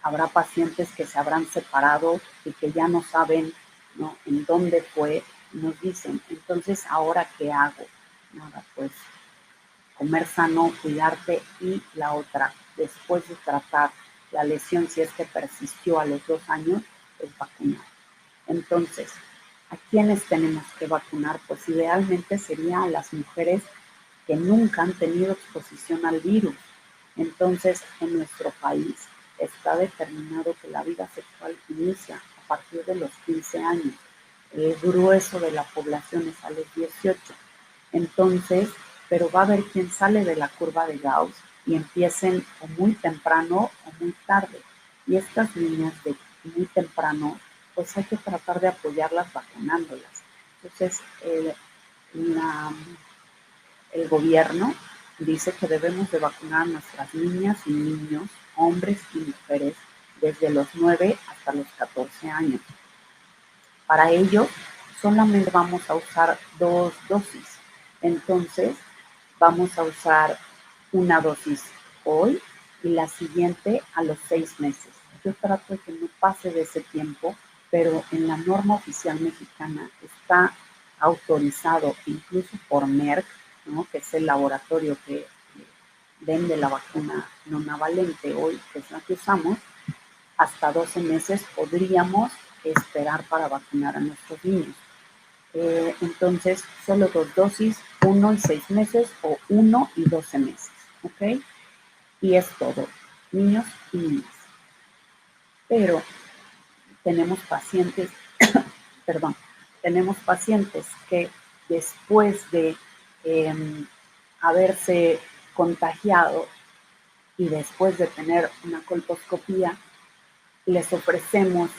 B: Habrá pacientes que se habrán separado y que ya no saben, ¿no?, en dónde fue. Nos dicen, entonces, ¿ahora qué hago? Nada, pues comer sano, cuidarte, y la otra, después de tratar la lesión, si es que persistió a los 2 años, es vacunar. Entonces, ¿a quiénes tenemos que vacunar? Pues idealmente sería a las mujeres que nunca han tenido exposición al virus. Entonces, en nuestro país está determinado que la vida sexual inicia a partir de los 15 años. El grueso de la población es a los 18. Entonces, pero va a haber quien sale de la curva de Gauss y empiecen o muy temprano o muy tarde. Y estas niñas de muy temprano, pues hay que tratar de apoyarlas vacunándolas. Entonces, el gobierno dice que debemos de vacunar a nuestras niñas y niños, hombres y mujeres, desde los 9 hasta los 14 años. Para ello, solamente vamos a usar 2 dosis. Entonces, vamos a usar una dosis hoy y la siguiente a los 6 meses. Yo trato de que no pase de ese tiempo, pero en la norma oficial mexicana está autorizado incluso por Merck, ¿no?, que es el laboratorio que vende la vacuna nonavalente hoy, que es la que usamos. Hasta 12 meses podríamos esperar para vacunar a nuestros niños. Entonces, solo 2 dosis, 1 y 6 meses o 1 y 12 meses, ¿ok? Y es todo, niños y niñas. Pero tenemos pacientes, perdón, tenemos pacientes que después de haberse contagiado y después de tener una colposcopía, les ofrecemos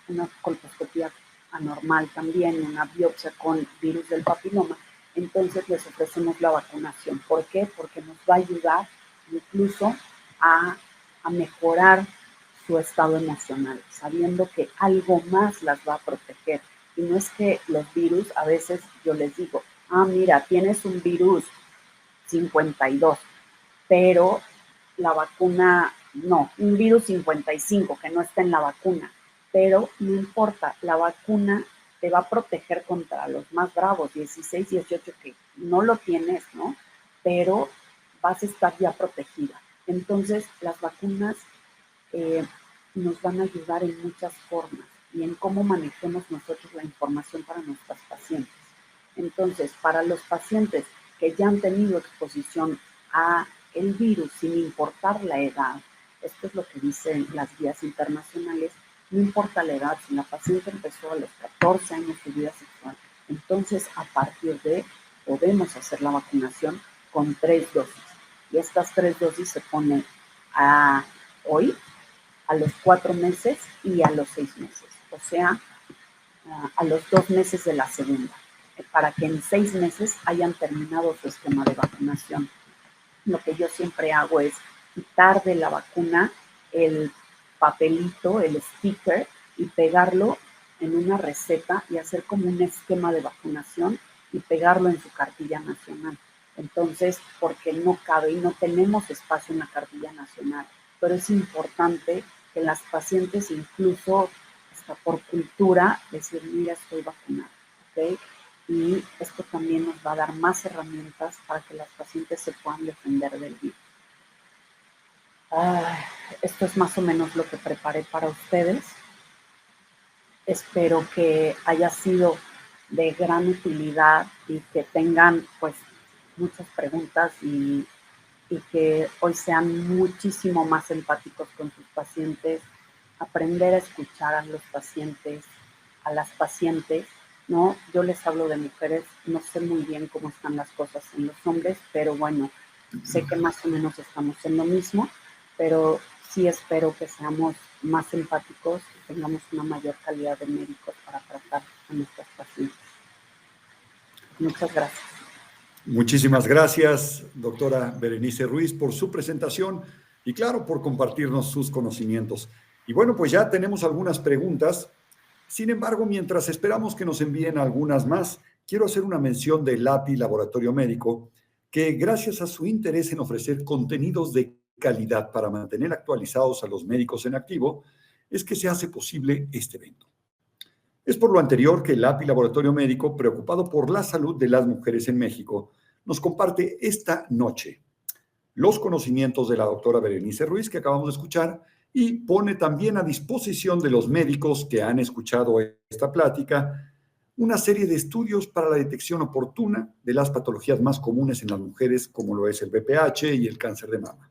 B: una colposcopía anormal también, una biopsia con virus del papiloma. Entonces les ofrecemos la vacunación. ¿Por qué? Porque nos va a ayudar incluso a mejorar su estado emocional, sabiendo que algo más las va a proteger. Y no es que los virus, a veces yo les digo, mira, tienes un virus 52, pero la vacuna, no, un virus 55 que no está en la vacuna, pero no importa, la vacuna te va a proteger contra los más bravos, 16, 18, que no lo tienes, ¿no? Pero vas a estar ya protegida. Entonces, las vacunas nos van a ayudar en muchas formas y en cómo manejemos nosotros la información para nuestras pacientes. Entonces, para los pacientes que ya han tenido exposición a el virus sin importar la edad, esto es lo que dicen las guías internacionales, no importa la edad, si la paciente empezó a los 14 años su vida sexual, entonces a partir de podemos hacer la vacunación con 3 dosis. Y estas 3 dosis se ponen hoy, a los 4 meses y a los 6 meses. O sea, a los 2 meses de la segunda, para que en 6 meses hayan terminado su esquema de vacunación. Lo que yo siempre hago es quitar de la vacuna el papelito, el sticker, y pegarlo en una receta y hacer como un esquema de vacunación y pegarlo en su cartilla nacional. Entonces, porque no cabe y no tenemos espacio en la cartilla nacional, pero es importante que las pacientes, incluso hasta por cultura, decir, mira, estoy vacunada, ¿ok? Y esto también nos va a dar más herramientas para que las pacientes se puedan defender del virus. Esto es más o menos lo que preparé para ustedes. Espero que haya sido de gran utilidad y que tengan pues muchas preguntas y que hoy sean muchísimo más empáticos con sus pacientes, aprender a escuchar a los pacientes, a las pacientes, ¿no? Yo les hablo de mujeres, no sé muy bien cómo están las cosas en los hombres, pero bueno, sé que más o menos estamos en lo mismo, pero sí espero que seamos más empáticos y tengamos una mayor calidad de médicos para tratar a nuestras pacientes. Muchas gracias.
A: Muchísimas gracias, doctora Berenice Ruiz, por su presentación y, claro, por compartirnos sus conocimientos. Y bueno, pues ya tenemos algunas preguntas. Sin embargo, mientras esperamos que nos envíen algunas más, quiero hacer una mención del LAPI Laboratorio Médico, que gracias a su interés en ofrecer contenidos de calidad para mantener actualizados a los médicos en activo, es que se hace posible este evento. Es por lo anterior que el LAPI Laboratorio Médico, preocupado por la salud de las mujeres en México, nos comparte esta noche los conocimientos de la doctora Berenice Ruiz, que acabamos de escuchar, y pone también a disposición de los médicos que han escuchado esta plática una serie de estudios para la detección oportuna de las patologías más comunes en las mujeres, como lo es el BPH y el cáncer de mama.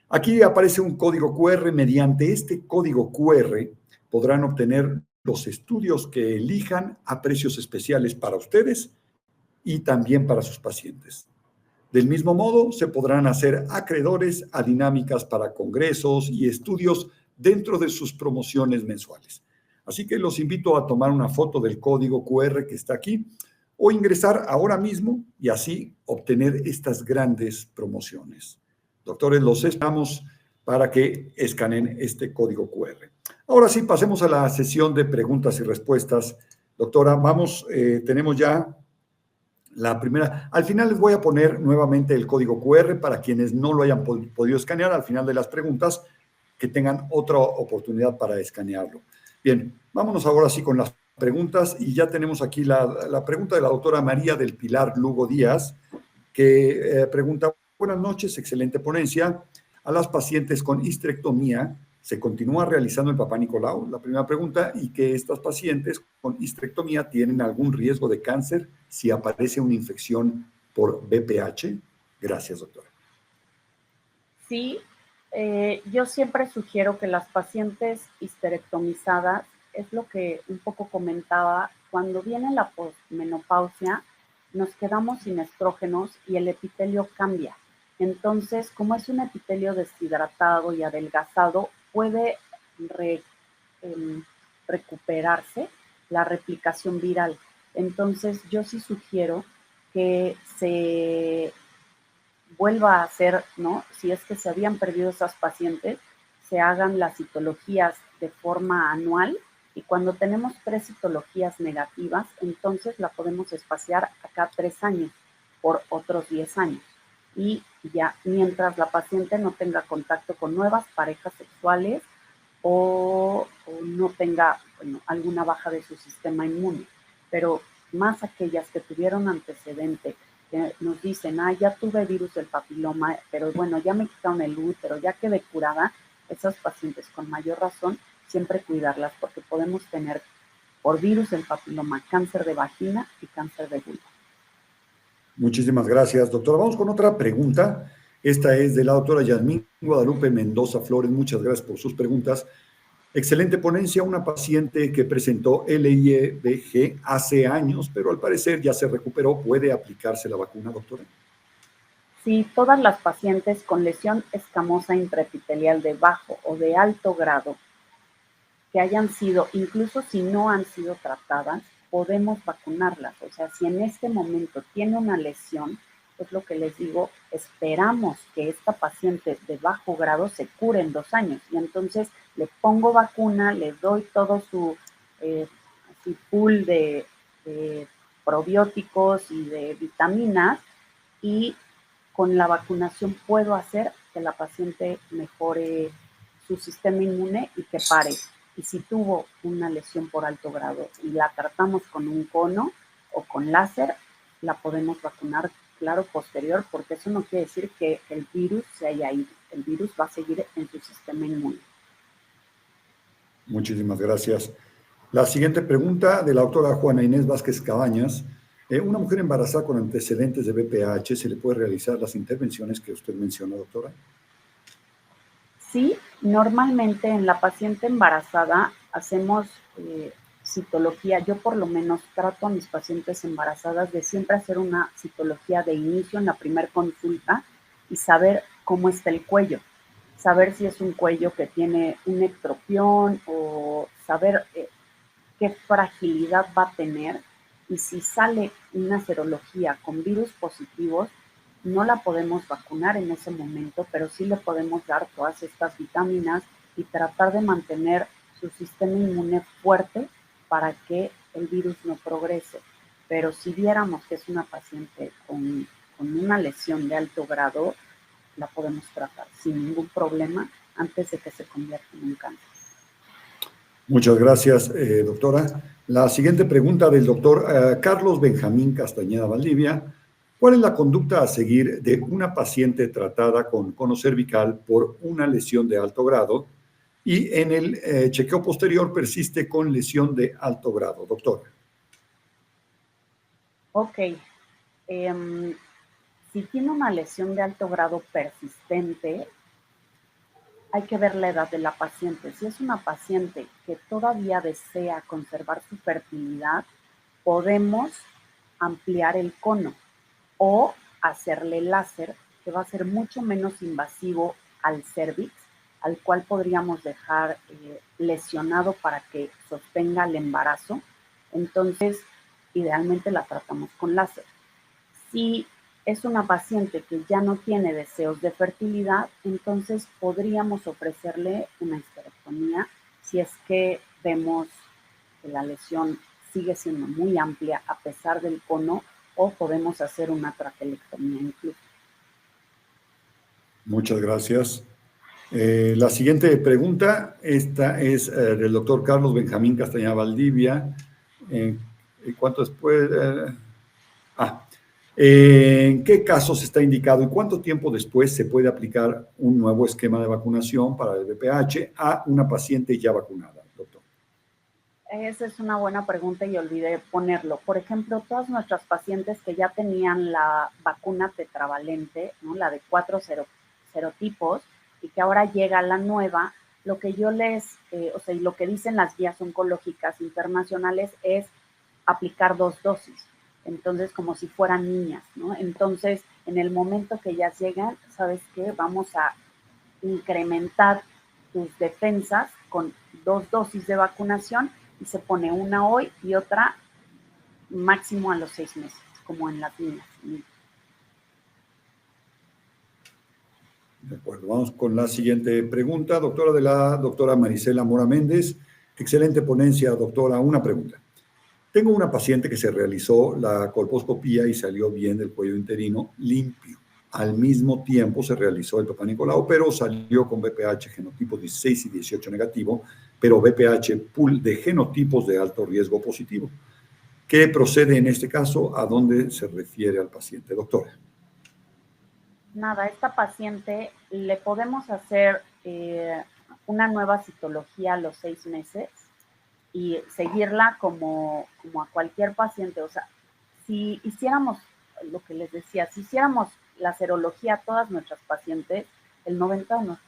A: Aquí aparece un código QR. Mediante este código QR podrán obtener los estudios que elijan a precios especiales para ustedes y también para sus pacientes. Del mismo modo, se podrán hacer acreedores a dinámicas para congresos y estudios dentro de sus promociones mensuales. Así que los invito a tomar una foto del código QR que está aquí o ingresar ahora mismo y así obtener estas grandes promociones. Doctores, los esperamos para que escaneen este código QR. Ahora sí, pasemos a la sesión de preguntas y respuestas. Doctora, tenemos ya la primera. Al final les voy a poner nuevamente el código QR para quienes no lo hayan podido escanear al final de las preguntas, que tengan otra oportunidad para escanearlo. Bien, vámonos ahora sí con las preguntas y ya tenemos aquí la pregunta de la doctora María del Pilar Lugo Díaz, que pregunta: buenas noches, excelente ponencia. A las pacientes con histerectomía, ¿se continúa realizando el Papá Nicolau? La primera pregunta, y que estas pacientes con histerectomía tienen algún riesgo de cáncer si aparece una infección por BPH. Gracias, doctora.
B: Sí, yo siempre sugiero que las pacientes histerectomizadas, es lo que un poco comentaba, cuando viene la posmenopausia, nos quedamos sin estrógenos y el epitelio cambia. Entonces, como es un epitelio deshidratado y adelgazado, puede recuperarse la replicación viral. Entonces, yo sí sugiero que se vuelva a hacer, ¿no? Si es que se habían perdido esas pacientes, se hagan las citologías de forma anual, y cuando tenemos 3 citologías negativas, entonces la podemos espaciar a cada 3 años por otros 10 años. Y ya mientras la paciente no tenga contacto con nuevas parejas sexuales o no tenga, bueno, alguna baja de su sistema inmune. Pero más aquellas que tuvieron antecedente, que nos dicen, ya tuve virus del papiloma, pero bueno, ya me quitaron el útero, ya quedé curada, esas pacientes con mayor razón, siempre cuidarlas, porque podemos tener por virus del papiloma cáncer de vagina y cáncer de vulva.
A: Muchísimas gracias, doctora. Vamos con otra pregunta. Esta es de la doctora Yasmín Guadalupe Mendoza Flores. Muchas gracias por sus preguntas. Excelente ponencia, una paciente que presentó LIEBG hace años, pero al parecer ya se recuperó. ¿Puede aplicarse la vacuna, doctora?
B: Si todas las pacientes con lesión escamosa intraepitelial de bajo o de alto grado que hayan sido, incluso si no han sido tratadas, podemos vacunarlas. O sea, si en este momento tiene una lesión, es lo que les digo, esperamos que esta paciente de bajo grado se cure en 2 años. Y entonces le pongo vacuna, le doy todo su pool de probióticos y de vitaminas, y con la vacunación puedo hacer que la paciente mejore su sistema inmune y que pare. Y si tuvo una lesión por alto grado y la tratamos con un cono o con láser, la podemos vacunar, claro, posterior, porque eso no quiere decir que el virus se haya ido. El virus va a seguir en su sistema inmune.
A: Muchísimas gracias. La siguiente pregunta de la doctora Juana Inés Vázquez Cabañas. ¿Una mujer embarazada con antecedentes de VPH se le puede realizar las intervenciones que usted menciona, doctora?
B: Sí, normalmente en la paciente embarazada hacemos citología. Yo por lo menos trato a mis pacientes embarazadas de siempre hacer una citología de inicio en la primera consulta y saber cómo está el cuello. Saber si es un cuello que tiene un ectropión o saber qué fragilidad va a tener, y si sale una serología con virus positivos, no la podemos vacunar en ese momento, pero sí le podemos dar todas estas vitaminas y tratar de mantener su sistema inmune fuerte para que el virus no progrese. Pero si viéramos que es una paciente con una lesión de alto grado, la podemos tratar sin ningún problema antes de que se convierta en un cáncer.
A: Muchas gracias, doctora. La siguiente pregunta del doctor Carlos Benjamín Castañeda Valdivia. ¿Cuál es la conducta a seguir de una paciente tratada con cono cervical por una lesión de alto grado y en el chequeo posterior persiste con lesión de alto grado, doctor?
B: Ok. Si tiene una lesión de alto grado persistente, hay que ver la edad de la paciente. Si es una paciente que todavía desea conservar su fertilidad, podemos ampliar el cono o hacerle láser, que va a ser mucho menos invasivo al cérvix, al cual podríamos dejar lesionado para que sostenga el embarazo. Entonces, idealmente la tratamos con láser. Si es una paciente que ya no tiene deseos de fertilidad, entonces podríamos ofrecerle una histerectomía si es que vemos que la lesión sigue siendo muy amplia a pesar del cono, o podemos hacer una traquelectomía incluso.
A: Muchas gracias. La siguiente pregunta, esta es del doctor Carlos Benjamín Castañeda Valdivia. ¿Cuánto después? ¿En qué casos está indicado y cuánto tiempo después se puede aplicar un nuevo esquema de vacunación para el VPH a una paciente ya vacunada, doctor?
B: Esa es una buena pregunta y olvidé ponerlo. Por ejemplo, todas nuestras pacientes que ya tenían la vacuna tetravalente, ¿no? La de 4 serotipos, y que ahora llega la nueva, lo que yo y lo que dicen las guías oncológicas internacionales es aplicar 2 dosis. Entonces, como si fueran niñas, ¿no? Entonces, en el momento que ellas llegan, ¿sabes qué? Vamos a incrementar tus defensas con 2 dosis de vacunación, y se pone una hoy y otra máximo a los 6 meses, como en las niñas.
A: De acuerdo, vamos con la siguiente pregunta, doctora, de la doctora Marisela Mora Méndez. Excelente ponencia, doctora. Una pregunta. Tengo una paciente que se realizó la colposcopía y salió bien del cuello uterino limpio. Al mismo tiempo se realizó el Papa Nicolau, pero salió con VPH genotipo 16 y 18 negativo, pero VPH pool de genotipos de alto riesgo positivo. ¿Qué procede en este caso? ¿A dónde se refiere al paciente, doctora?
B: Nada, a esta paciente le podemos hacer una nueva citología a los 6 meses y seguirla como a cualquier paciente. O sea, si hiciéramos lo que les decía, si hiciéramos la serología a todas nuestras pacientes, el 90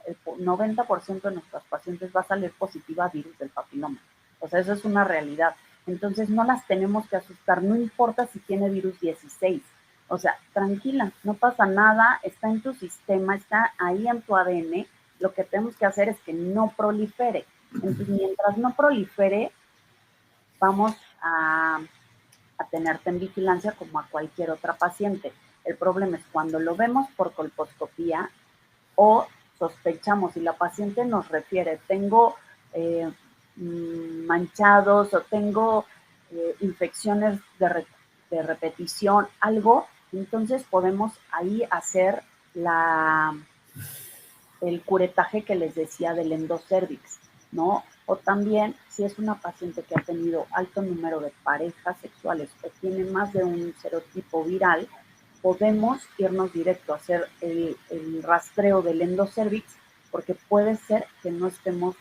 B: el 90% de nuestras pacientes va a salir positiva a virus del papiloma. O sea, eso es una realidad. Entonces, no las tenemos que asustar, no importa si tiene virus 16. O sea, tranquila, no pasa nada, está en tu sistema, está ahí en tu ADN. Lo que tenemos que hacer es que no prolifere. Entonces, mientras no prolifere, vamos a tenerte en vigilancia como a cualquier otra paciente. El problema es cuando lo vemos por colposcopía o sospechamos y la paciente nos refiere, tengo manchados o tengo infecciones de repetición, algo, entonces podemos ahí hacer el curetaje que les decía del endocervix, ¿no? O también, si es una paciente que ha tenido alto número de parejas sexuales o tiene más de un serotipo viral, podemos irnos directo a hacer el rastreo del endocervix, porque puede ser que no estemos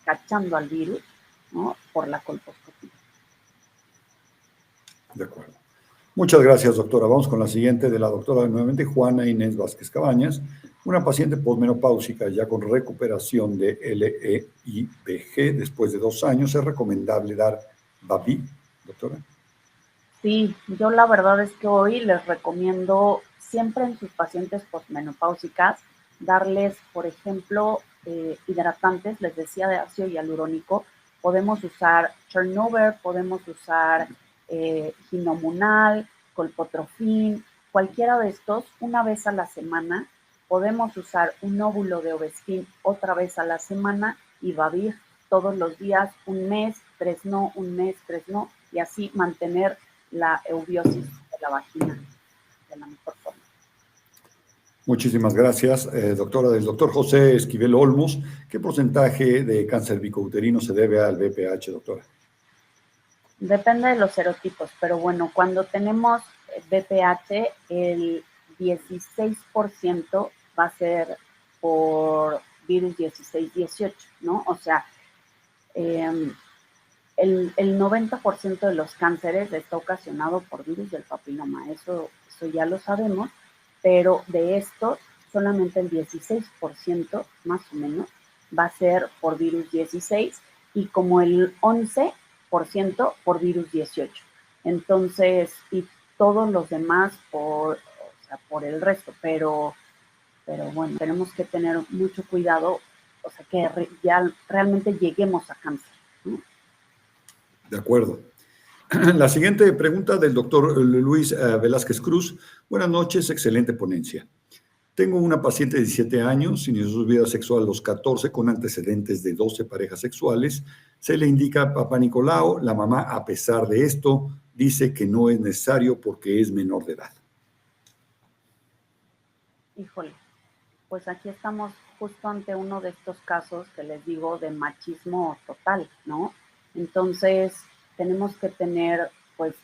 B: cachando al virus, ¿no? Por la colposcopía.
A: De acuerdo. Muchas gracias, doctora. Vamos con la siguiente de la doctora nuevamente, Juana Inés Vázquez Cabañas. Una paciente posmenopáusica ya con recuperación de LEIBG después de 2 años. ¿Es recomendable dar Babi, doctora?
B: Sí, yo la verdad es que hoy les recomiendo siempre en sus pacientes posmenopáusicas darles, por ejemplo, hidratantes, les decía, de ácido hialurónico. Podemos usar Chernobyl, podemos usar Ginomunal, Colpotrofin, cualquiera de estos, una vez a la semana. Podemos usar un óvulo de Ovestin otra vez a la semana y Babir todos los días, un mes, 3 no, un mes, 3 no, y así mantener la eubiosis de la vagina de la mejor forma.
A: Muchísimas gracias, doctora. Del doctor José Esquivel Olmos, ¿qué porcentaje de cáncer bicouterino se debe al BPH, doctora?
B: Depende de los serotipos, pero bueno, cuando tenemos BPH, el 16% va a ser por virus 16-18, ¿no? O sea, el 90% de los cánceres está ocasionado por virus del papiloma, eso ya lo sabemos, pero de estos, solamente el 16%, más o menos, va a ser por virus 16 y como el 11% por virus 18. Entonces, y todos los demás por el resto, pero bueno, tenemos que tener mucho cuidado, o sea, que ya realmente lleguemos a cáncer, ¿no?
A: De acuerdo. La siguiente pregunta del doctor Luis Velázquez Cruz. Buenas noches, excelente ponencia. Tengo una paciente de 17 años, inició su vida sexual a los 14 con antecedentes de 12 parejas sexuales. Se le indica Papá Nicolau. La mamá, a pesar de esto, dice que no es necesario porque es menor de edad.
B: Híjole, pues aquí estamos justo ante uno de estos casos que les digo de machismo total, ¿no? Entonces, tenemos que pues,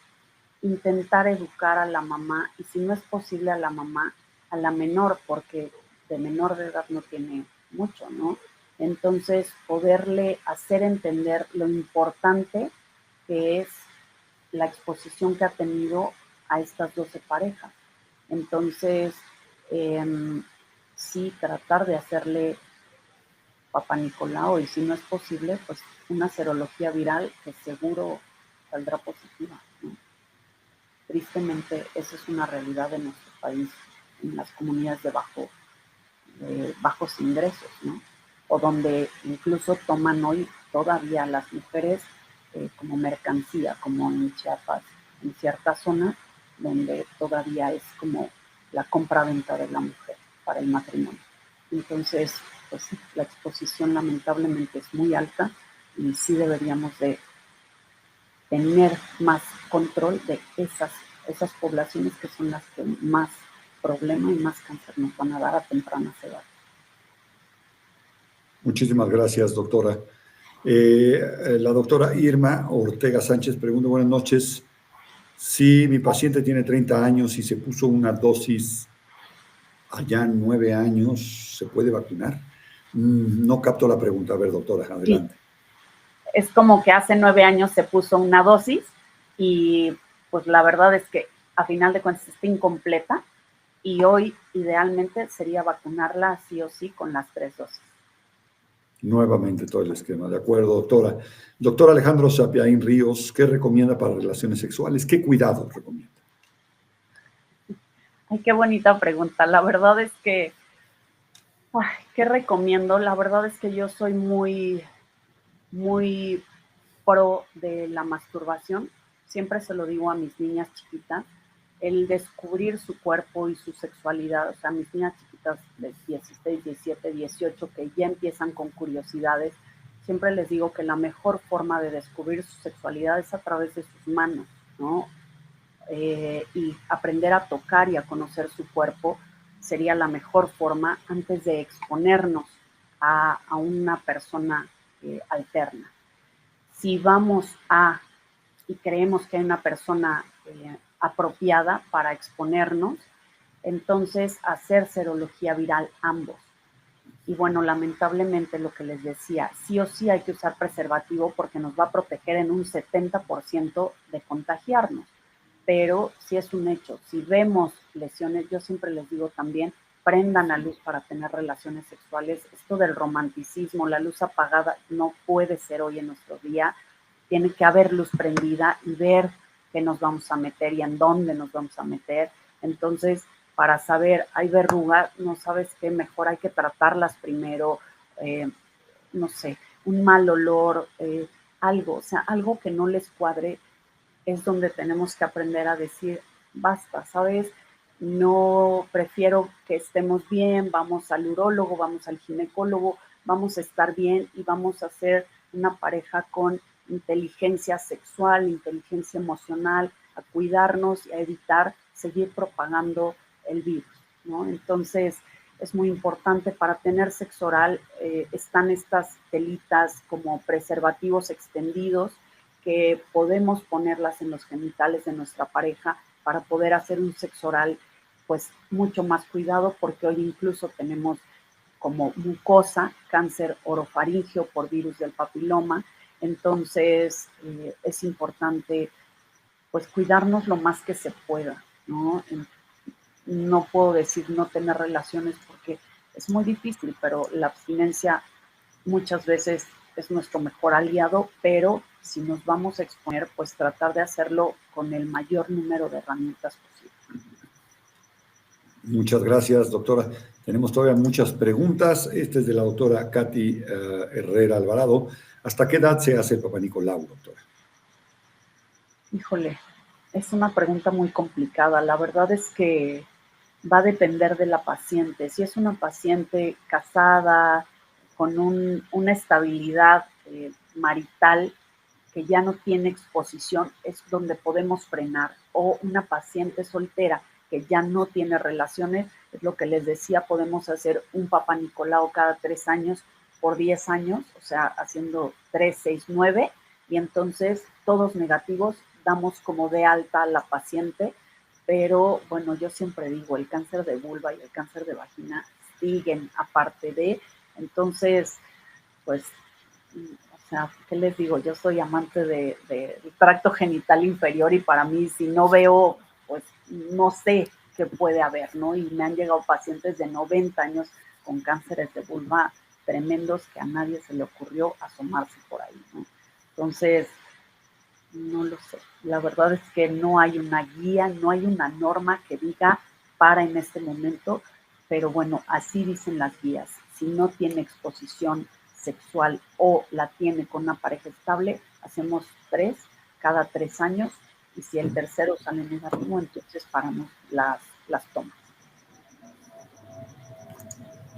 B: intentar educar a la mamá, y si no es posible a la mamá, a la menor, porque de menor de edad no tiene mucho, ¿no? Entonces, poderle hacer entender lo importante que es la exposición que ha tenido a estas 12 parejas. Entonces, sí, tratar de hacerle Papá Nicolau, y si no es posible, pues una serología viral que seguro saldrá positiva, ¿no? Tristemente, esa es una realidad de nuestro país, en las comunidades de bajos ingresos, ¿no? O donde incluso toman hoy todavía las mujeres como mercancía, como en Chiapas, en ciertas zonas, donde todavía es como la compra-venta de la mujer para el matrimonio. Entonces, pues sí, la exposición lamentablemente es muy alta y sí deberíamos de tener más control de esas poblaciones que son las que más problema y más cáncer nos van a dar a tempranas edades.
A: Muchísimas gracias, doctora. La doctora Irma Ortega Sánchez pregunta, buenas noches, si mi paciente tiene 30 años y se puso una dosis allá en 9 años, ¿se puede vacunar? No capto la pregunta. A ver, doctora, adelante.
B: Sí. Es como que hace 9 años se puso una dosis y pues la verdad es que a final de cuentas está incompleta y hoy idealmente sería vacunarla sí o sí con las 3 dosis.
A: Nuevamente todo el esquema, de acuerdo, doctora. Doctor Alejandro Sapiaín Ríos, ¿qué recomienda para relaciones sexuales? ¿Qué cuidados recomienda?
B: Ay, qué bonita pregunta. La verdad es que, ¿qué recomiendo? La verdad es que yo soy muy pro de la masturbación. Siempre se lo digo a mis niñas chiquitas, el descubrir su cuerpo y su sexualidad. O sea, mis niñas chiquitas de 16, 17, 18, que ya empiezan con curiosidades, siempre les digo que la mejor forma de descubrir su sexualidad es a través de sus manos, ¿no? Y aprender a tocar y a conocer su cuerpo sería la mejor forma antes de exponernos a una persona alterna. Si vamos y creemos que hay una persona apropiada para exponernos, entonces hacer serología viral ambos. Y bueno, lamentablemente lo que les decía, sí o sí hay que usar preservativo porque nos va a proteger en un 70% de contagiarnos. Pero sí es un hecho, si vemos lesiones, yo siempre les digo también, prendan la luz para tener relaciones sexuales. Esto del romanticismo, la luz apagada, no puede ser hoy en nuestro día. Tiene que haber luz prendida y ver qué nos vamos a meter y en dónde nos vamos a meter. Entonces, para saber, hay verrugas, no sabes qué, mejor hay que tratarlas primero, no sé, un mal olor, algo, o sea, algo que no les cuadre, es donde tenemos que aprender a decir, basta, ¿sabes? No prefiero que estemos bien, vamos al urólogo, vamos al ginecólogo, vamos a estar bien y vamos a ser una pareja con inteligencia sexual, inteligencia emocional, a cuidarnos y a evitar seguir propagando el virus, ¿no? Entonces, es muy importante para tener sexo oral, están estas telitas como preservativos extendidos que podemos ponerlas en los genitales de nuestra pareja para poder hacer un sexo oral pues mucho más cuidado, porque hoy incluso tenemos como mucosa, cáncer orofaríngeo por virus del papiloma. Entonces es importante pues cuidarnos lo más que se pueda, ¿no? No puedo decir no tener relaciones porque es muy difícil, pero la abstinencia muchas veces es nuestro mejor aliado, pero si nos vamos a exponer, pues tratar de hacerlo con el mayor número de herramientas posible.
A: Muchas gracias, doctora. Tenemos todavía muchas preguntas. Esta es de la doctora Katy Herrera Alvarado. ¿Hasta qué edad se hace el Papá Nicolau, doctora?
B: Híjole, es una pregunta muy complicada. La verdad es que va a depender de la paciente. Si es una paciente casada, con una estabilidad marital que ya no tiene exposición, es donde podemos frenar. O una paciente soltera que ya no tiene relaciones, es lo que les decía, podemos hacer un Papá Nicolau cada 3 años por 10 años, o sea, haciendo 3, 6, 9, y entonces todos negativos, damos como de alta a la paciente. Pero bueno, yo siempre digo, el cáncer de vulva y el cáncer de vagina siguen aparte de, entonces, pues, o sea, ¿qué les digo? Yo soy amante del tracto genital inferior y para mí, si no veo, pues, no sé qué puede haber, ¿no? Y me han llegado pacientes de 90 años con cánceres de vulva tremendos que a nadie se le ocurrió asomarse por ahí, ¿no? Entonces, no lo sé. La verdad es que no hay una guía, no hay una norma que diga para en este momento, pero bueno, así dicen las guías. Si no tiene exposición sexual o la tiene con una pareja estable, hacemos 3 cada 3 años, y si el tercero sale negativo, entonces paramos las tomas.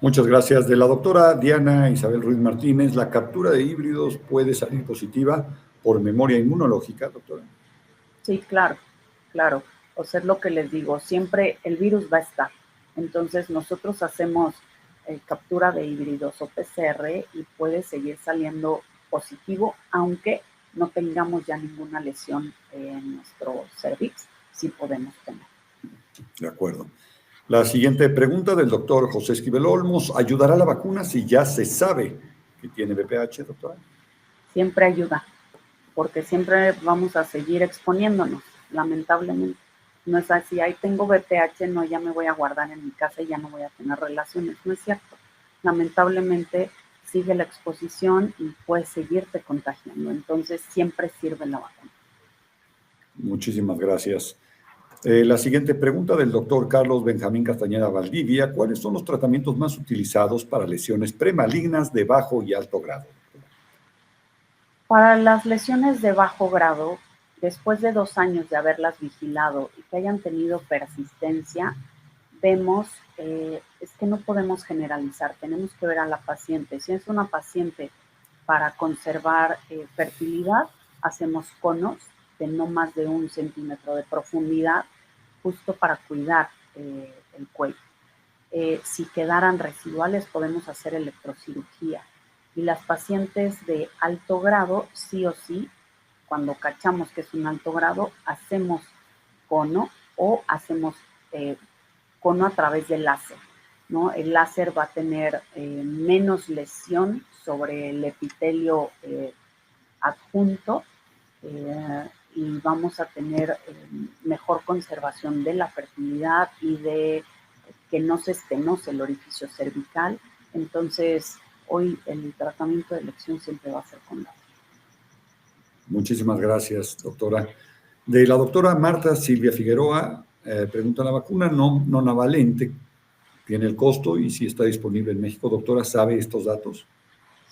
A: Muchas gracias. De la doctora Diana Isabel Ruiz Martínez, ¿la captura de híbridos puede salir positiva por memoria inmunológica, doctora?
B: Sí, claro, claro. O sea, es lo que les digo, siempre el virus va a estar. Entonces nosotros hacemos captura de híbridos o PCR y puede seguir saliendo positivo, aunque no tengamos ya ninguna lesión en nuestro cervix, sí podemos tener.
A: De acuerdo. La siguiente pregunta del doctor José Esquivel Olmos, ¿ayudará la vacuna si ya se sabe que tiene VPH, doctora?
B: Siempre ayuda, porque siempre vamos a seguir exponiéndonos, lamentablemente. No es así, ahí tengo VPH, no, ya me voy a guardar en mi casa y ya no voy a tener relaciones. No es cierto. Lamentablemente sigue la exposición y puedes seguirte contagiando. Entonces siempre sirve la vacuna.
A: Muchísimas gracias. La siguiente pregunta del doctor Carlos Benjamín Castañeda Valdivia. ¿Cuáles son los tratamientos más utilizados para lesiones premalignas de bajo y alto grado?
B: Para las lesiones de bajo grado, después de 2 años de haberlas vigilado y que hayan tenido persistencia, vemos, es que no podemos generalizar, tenemos que ver a la paciente. Si es una paciente para conservar fertilidad, hacemos conos de no más de 1 centímetro de profundidad, justo para cuidar el cuello. Si quedaran residuales, podemos hacer electrocirugía. Y las pacientes de alto grado, sí o sí, cuando cachamos que es un alto grado, hacemos cono o hacemos cono a través del láser, ¿no? El láser va a tener menos lesión sobre el epitelio adjunto y vamos a tener mejor conservación de la fertilidad y de que no se estenose el orificio cervical. Entonces, hoy el tratamiento de elección siempre va a ser con láser.
A: Muchísimas gracias, doctora. De la doctora Marta Silvia Figueroa, pregunta: ¿la vacuna nonavalente tiene el costo y si está disponible en México? Doctora, ¿sabe estos datos?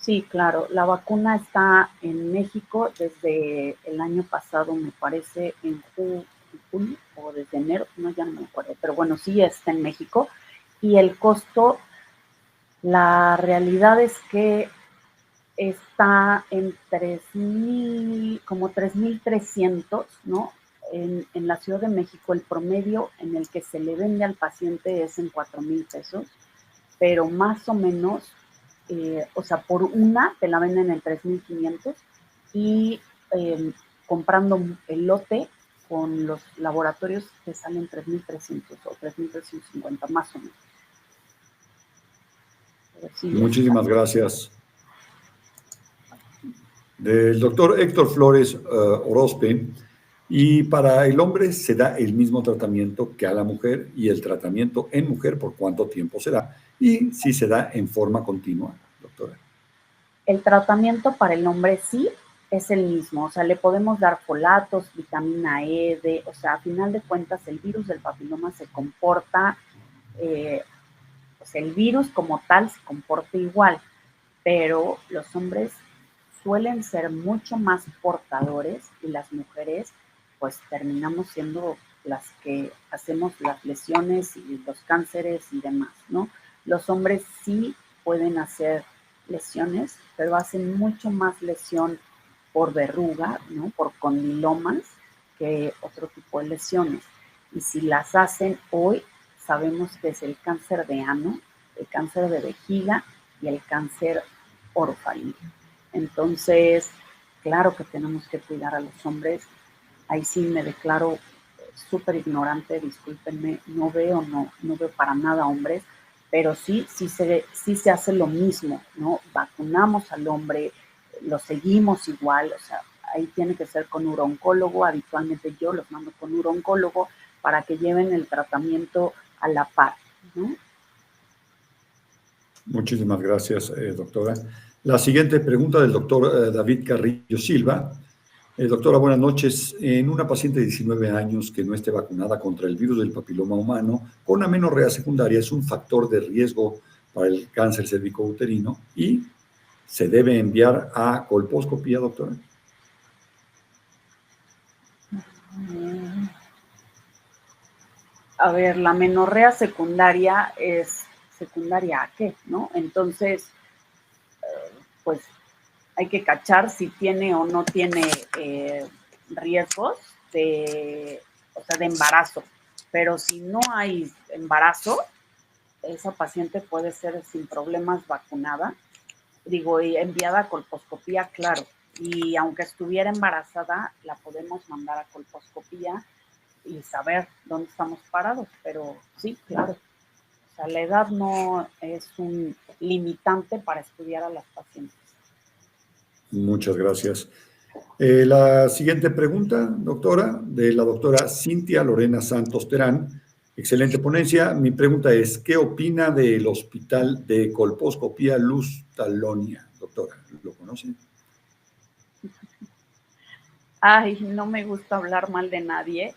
B: Sí, claro. La vacuna está en México desde el año pasado, me parece, en junio o desde enero, no, ya no me acuerdo, pero bueno, sí está en México. Y el costo, la realidad es que está en 3,000, como 3,300, ¿no? En la Ciudad de México el promedio en el que se le vende al paciente es en 4,000 pesos, pero más o menos, o sea, por una te la venden en 3,500 y comprando el lote con los laboratorios te salen 3,300 o 3,350 más o menos. Sí,
A: muchísimas gracias. Del doctor Héctor Flores Orozpe. Y para el hombre se da el mismo tratamiento que a la mujer, y el tratamiento en mujer, ¿por cuánto tiempo se da? Y si se da en forma continua, doctora.
B: El tratamiento para el hombre sí es el mismo, o sea, le podemos dar folatos, vitamina E, D, o sea, a final de cuentas el virus del papiloma se comporta, pues el virus como tal se comporta igual, pero los hombres suelen ser mucho más portadores y las mujeres pues terminamos siendo las que hacemos las lesiones y los cánceres y demás, ¿no? Los hombres sí pueden hacer lesiones, pero hacen mucho más lesión por verruga, ¿no? Por condilomas que otro tipo de lesiones. Y si las hacen hoy, sabemos que es el cáncer de ano, el cáncer de vejiga y el cáncer orofaringeo. Entonces, claro que tenemos que cuidar a los hombres. Ahí sí me declaro súper ignorante, discúlpenme, no veo para nada hombres, pero sí se hace lo mismo, ¿no? Vacunamos al hombre, lo seguimos igual, o sea, ahí tiene que ser con urooncólogo, habitualmente yo los mando con urooncólogo para que lleven el tratamiento a la par, ¿no?
A: Muchísimas gracias, doctora. La siguiente pregunta del doctor David Carrillo Silva. Doctora, buenas noches. En una paciente de 19 años que no esté vacunada contra el virus del papiloma humano con amenorrea secundaria, ¿es un factor de riesgo para el cáncer cervicouterino y se debe enviar a colposcopía, doctora?
B: A ver, la amenorrea secundaria es secundaria a qué, ¿no? Entonces, pues hay que cachar si tiene o no tiene riesgos de, o sea, de embarazo. Pero si no hay embarazo, esa paciente puede ser sin problemas vacunada. Digo, y enviada a colposcopía, claro. Y aunque estuviera embarazada, la podemos mandar a colposcopía y saber dónde estamos parados. Pero sí, claro. O sea, la edad no es un limitante para estudiar a las pacientes.
A: Muchas gracias. La siguiente pregunta, doctora, de la doctora Cintia Lorena Santos Terán. Excelente ponencia. Mi pregunta es, ¿qué opina del Hospital de Colposcopía Luz Talonia? Doctora, ¿lo conoce?
B: Ay, no me gusta hablar mal de nadie.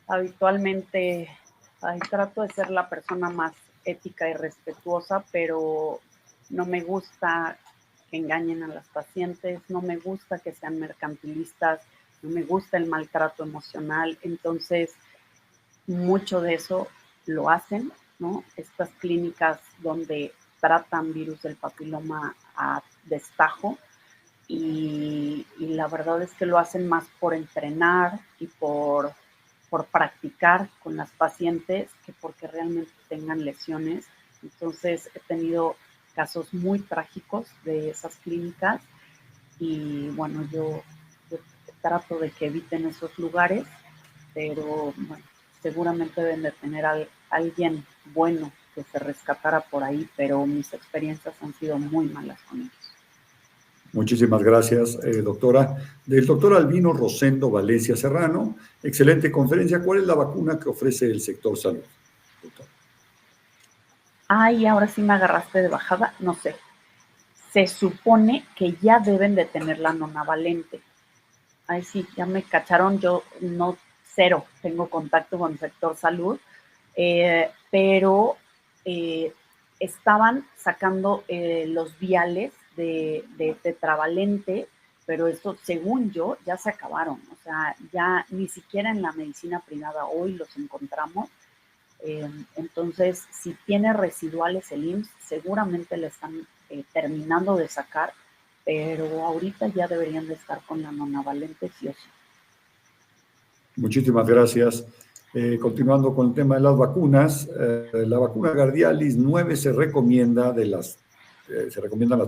B: Habitualmente, trato de ser la persona más ética y respetuosa, pero no me gusta que engañen a las pacientes, no me gusta que sean mercantilistas, no me gusta el maltrato emocional. Entonces, mucho de eso lo hacen, ¿no? Estas clínicas donde tratan virus del papiloma a destajo y la verdad es que lo hacen más por entrenar y por practicar con las pacientes que porque realmente tengan lesiones. Entonces he tenido casos muy trágicos de esas clínicas y bueno, yo trato de que eviten esos lugares, pero bueno, seguramente deben de tener alguien bueno que se rescatara por ahí, pero mis experiencias han sido muy malas con ellos.
A: Muchísimas gracias, doctora. Del doctor Albino Rosendo Valencia Serrano, excelente conferencia. ¿Cuál es la vacuna que ofrece el sector salud, doctor?
B: Ay, ahora sí me agarraste de bajada, no sé. Se supone que ya deben de tener la nonavalente. Ay, sí, ya me cacharon, yo no, cero tengo contacto con el sector salud, pero estaban sacando los viales de tetravalente, pero eso, según yo, ya se acabaron. O sea, ya ni siquiera en la medicina privada hoy los encontramos. Entonces, si tiene residuales el IMSS, seguramente le están terminando de sacar, pero ahorita ya deberían de estar con la nonavalente sí o sí.
A: Muchísimas gracias. Continuando con el tema de las vacunas, la vacuna Gardialis 9 se recomiendan las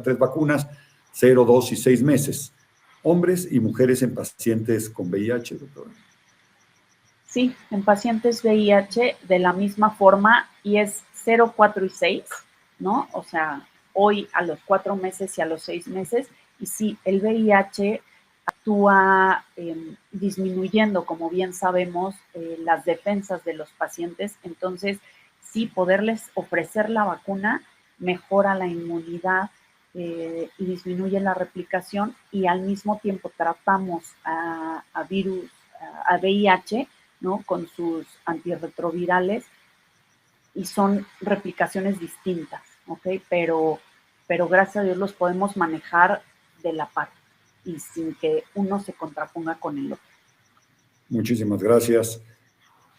A: 3 vacunas, 0, 2 y 6 meses. Hombres y mujeres en pacientes con VIH, doctora.
B: Sí, en pacientes VIH de la misma forma y es 0, 4 y 6, ¿no? O sea, hoy a los 4 meses y a los 6 meses. Y sí, el VIH actúa disminuyendo, como bien sabemos, las defensas de los pacientes. Entonces, sí, poderles ofrecer la vacuna mejora la inmunidad y disminuye la replicación y al mismo tiempo tratamos a virus, a VIH, ¿no? Con sus antirretrovirales y son replicaciones distintas, ¿ok? Pero gracias a Dios los podemos manejar de la par y sin que uno se contraponga con el otro.
A: Muchísimas gracias.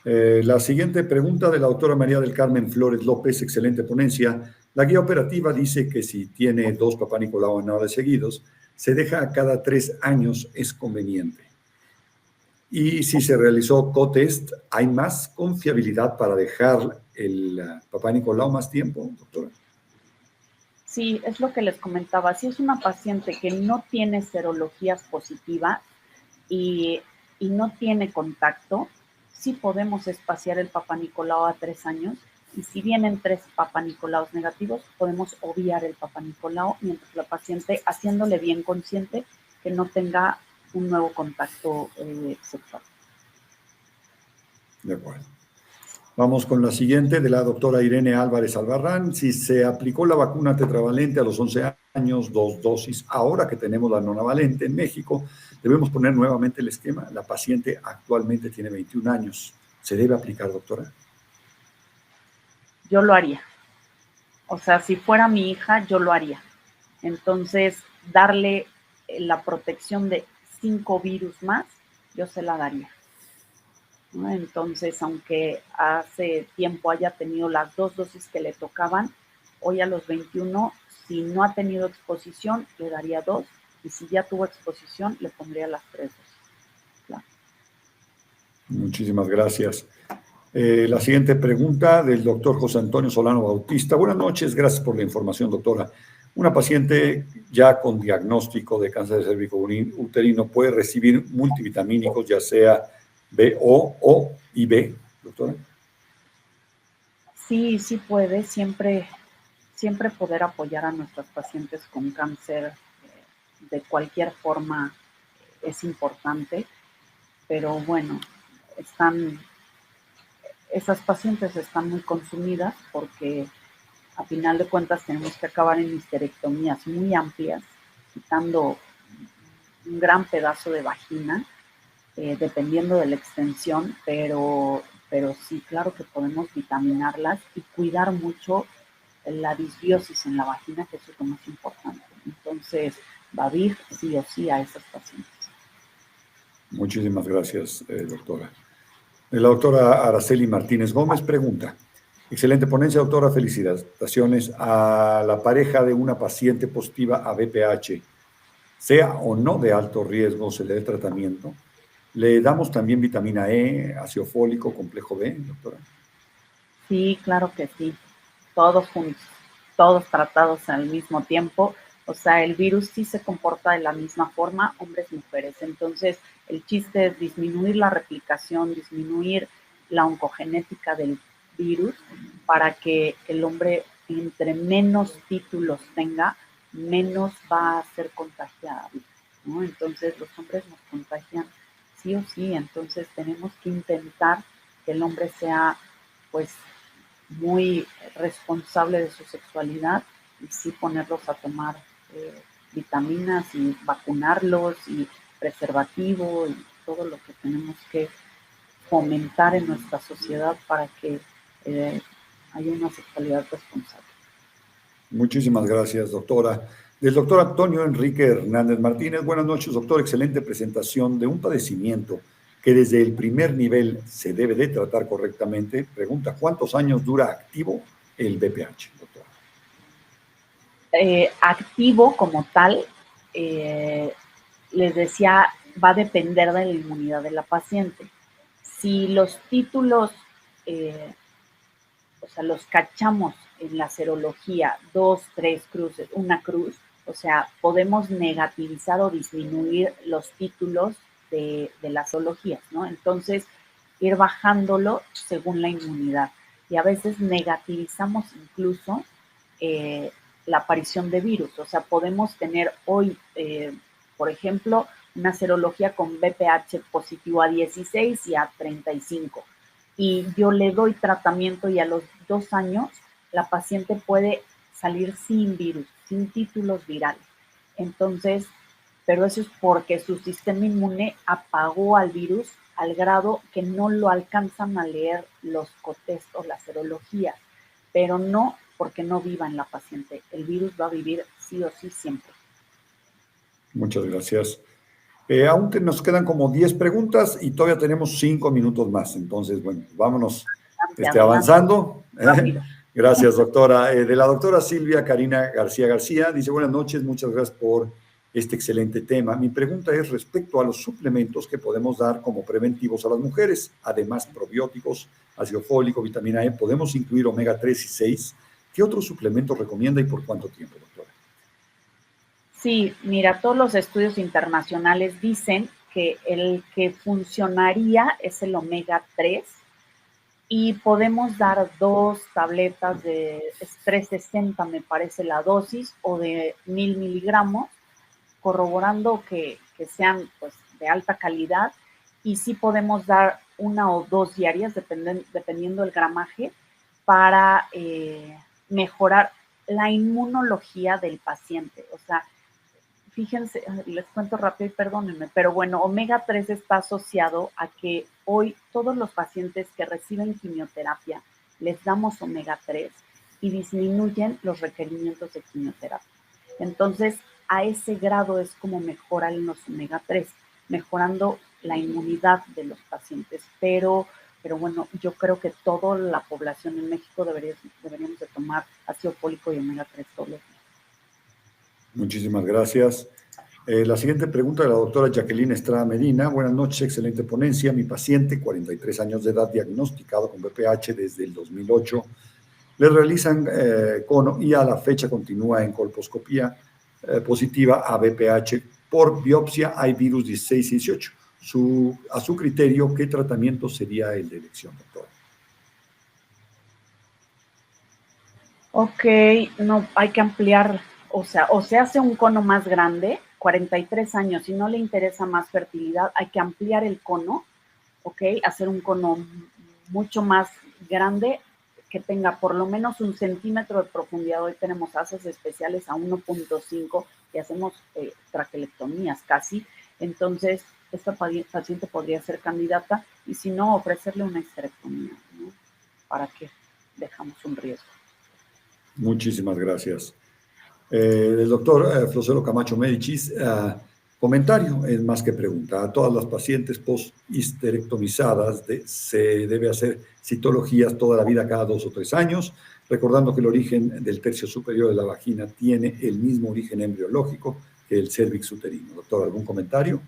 A: La siguiente pregunta de la doctora María del Carmen Flores López, excelente ponencia. La guía operativa dice que si tiene 2 Papá Nicolau anuales seguidos, se deja a cada 3 años, es conveniente. Y si se realizó co-test, ¿hay más confiabilidad para dejar el Papá Nicolau más tiempo, doctora?
B: Sí, es lo que les comentaba. Si es una paciente que no tiene serologías positivas y no tiene contacto, sí podemos espaciar el Papá Nicolau a 3 años. Y si vienen 3 Papá Nicolaus negativos, podemos obviar el Papá Nicolau mientras la paciente, haciéndole bien consciente que no tenga un nuevo contacto sexual.
A: De acuerdo. Vamos con la siguiente de la doctora Irene Álvarez Albarrán. Si se aplicó la vacuna tetravalente a los 11 años, 2 dosis, ahora que tenemos la nonavalente en México, debemos poner nuevamente el esquema. La paciente actualmente tiene 21 años. ¿Se debe aplicar, doctora?
B: Yo lo haría. O sea, si fuera mi hija, yo lo haría. Entonces, darle la protección de 5 virus más, yo se la daría, ¿no? Entonces, aunque hace tiempo haya tenido las 2 dosis que le tocaban, hoy a los 21, si no ha tenido exposición, le daría 2, y si ya tuvo exposición, le pondría las 3 dosis. Claro.
A: Muchísimas gracias. La siguiente pregunta del doctor José Antonio Solano Bautista. Buenas noches, gracias por la información, doctora. Una paciente ya con diagnóstico de cáncer de cervicuterino puede recibir multivitamínicos, ya sea BO o y B, doctora.
B: Sí, sí puede, siempre poder apoyar a nuestros pacientes con cáncer de cualquier forma es importante, pero bueno, esas pacientes están muy consumidas porque a final de cuentas tenemos que acabar en histerectomías muy amplias, quitando un gran pedazo de vagina, dependiendo de la extensión, pero sí, claro que podemos vitaminarlas y cuidar mucho la disbiosis en la vagina, que eso es lo más importante. Entonces, Babir sí o sí a esas pacientes.
A: Muchísimas gracias, doctora. La doctora Araceli Martínez Gómez pregunta: excelente ponencia, doctora, felicitaciones a la pareja de una paciente positiva a BPH, sea o no de alto riesgo, se le dé tratamiento. ¿Le damos también vitamina E, ácido fólico, complejo B, doctora?
B: Sí, claro que sí. Todos juntos, todos tratados al mismo tiempo. O sea, el virus sí se comporta de la misma forma, hombres y mujeres. Entonces, el chiste es disminuir la replicación, disminuir la oncogenética del virus para que el hombre, entre menos títulos tenga, menos va a ser contagiado, ¿no? Entonces, los hombres nos contagian sí o sí. Entonces, tenemos que intentar que el hombre sea, pues, muy responsable de su sexualidad y sí ponerlos a tomar vitaminas y vacunarlos y preservativo y todo lo que tenemos que fomentar en nuestra sociedad para que haya una sexualidad responsable.
A: Muchísimas gracias, doctora. Del doctor Antonio Enrique Hernández Martínez: buenas noches, doctor. Excelente presentación de un padecimiento que desde el primer nivel se debe de tratar correctamente. Pregunta: ¿cuántos años dura activo el BPH, doctora?
B: Activo como tal, les decía, va a depender de la inmunidad de la paciente. Si los títulos, o sea, los cachamos en la serología, 2, 3 cruces, una cruz, o sea, podemos negativizar o disminuir los títulos de las serologías, ¿no? Entonces, ir bajándolo según la inmunidad. Y a veces negativizamos incluso la aparición de virus. O sea, podemos tener hoy, por ejemplo, una serología con BPH positivo a 16 y a 35. Y yo le doy tratamiento y a los 2 años la paciente puede salir sin virus, sin títulos virales. Entonces, pero eso es porque su sistema inmune apagó al virus al grado que no lo alcanzan a leer los cotest o las serologías, pero no porque no viva en la paciente. El virus va a vivir sí o sí siempre.
A: Muchas gracias. Aún nos quedan como 10 preguntas y todavía tenemos 5 minutos más. Entonces, bueno, vámonos avanzando. Gracias, doctora. De la doctora Silvia Karina García, dice: buenas noches, muchas gracias por este excelente tema. Mi pregunta es respecto a los suplementos que podemos dar como preventivos a las mujeres, además probióticos, ácido fólico, vitamina E, ¿podemos incluir omega 3 y 6? ¿Qué otros suplementos recomienda y por cuánto tiempo, doctora?
B: Sí, mira, todos los estudios internacionales dicen que el que funcionaría es el omega 3 y podemos dar 2 tabletas de 360, me parece la dosis, o de 1000 miligramos, corroborando que sean, pues, de alta calidad, y sí podemos dar 1 o 2 diarias, dependiendo del gramaje, para mejorar la inmunología del paciente. O sea, fíjense, les cuento rápido y perdónenme, pero bueno, omega 3 está asociado a que hoy todos los pacientes que reciben quimioterapia les damos omega 3 y disminuyen los requerimientos de quimioterapia. Entonces, a ese grado es como mejoran los omega 3, mejorando la inmunidad de los pacientes. Pero bueno, yo creo que toda la población en México deberíamos de tomar ácido fólico y omega 3 todos los días.
A: Muchísimas gracias. La siguiente pregunta de la doctora Jacqueline Estrada Medina: buenas noches, excelente ponencia. Mi paciente, 43 años de edad, diagnosticado con BPH desde el 2008. Le realizan cono y a la fecha continúa en colposcopía positiva a BPH. Por biopsia hay virus 16 y 18. A su criterio, ¿qué tratamiento sería el de elección, doctora?
B: Ok, no, hay que ampliar, o se hace un cono más grande 43 años y no le interesa más fertilidad, hay que ampliar el cono, ¿ok? Hacer un cono mucho más grande que tenga por lo menos 1 centímetro de profundidad. Hoy tenemos haces especiales a 1.5 y hacemos traquelectomías casi. Entonces, esta paciente podría ser candidata y si no, ofrecerle una histerectomía, ¿no? ¿Para qué dejamos un riesgo?
A: Muchísimas gracias. El doctor Floselo Camacho Medicis, comentario, es más que pregunta. A todas las pacientes post-histerectomizadas se debe hacer citologías toda la vida, cada 2 o 3 años, recordando que el origen del tercio superior de la vagina tiene el mismo origen embriológico que el cérvix uterino. Doctor, ¿algún comentario?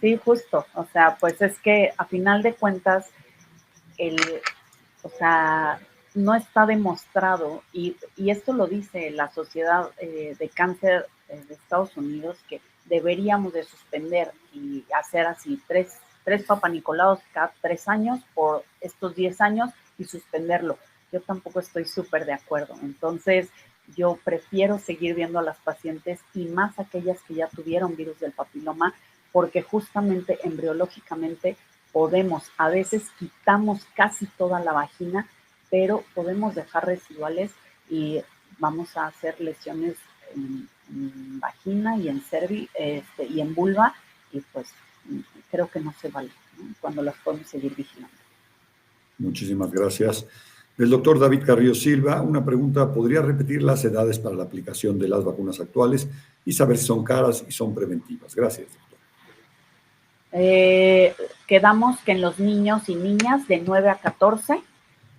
B: Sí, justo. O sea, pues es que a final de cuentas, o sea, no está demostrado, y esto lo dice la Sociedad de Cáncer de Estados Unidos, que deberíamos de suspender y hacer así tres papanicolaos cada 3 años por estos 10 años y suspenderlo. Yo tampoco estoy súper de acuerdo. Entonces, yo prefiero seguir viendo a las pacientes y más aquellas que ya tuvieron virus del papiloma, porque justamente embriológicamente podemos, a veces quitamos casi toda la vagina, pero podemos dejar residuales y vamos a hacer lesiones en vagina y en cervix y en vulva, y pues creo que no se vale, ¿no? Cuando las podemos seguir vigilando.
A: Muchísimas gracias. Del doctor David Carrillo Silva, una pregunta: ¿podría repetir las edades para la aplicación de las vacunas actuales y saber si son caras y son preventivas? Gracias, doctor.
B: Quedamos que en los niños y niñas de 9 a 14,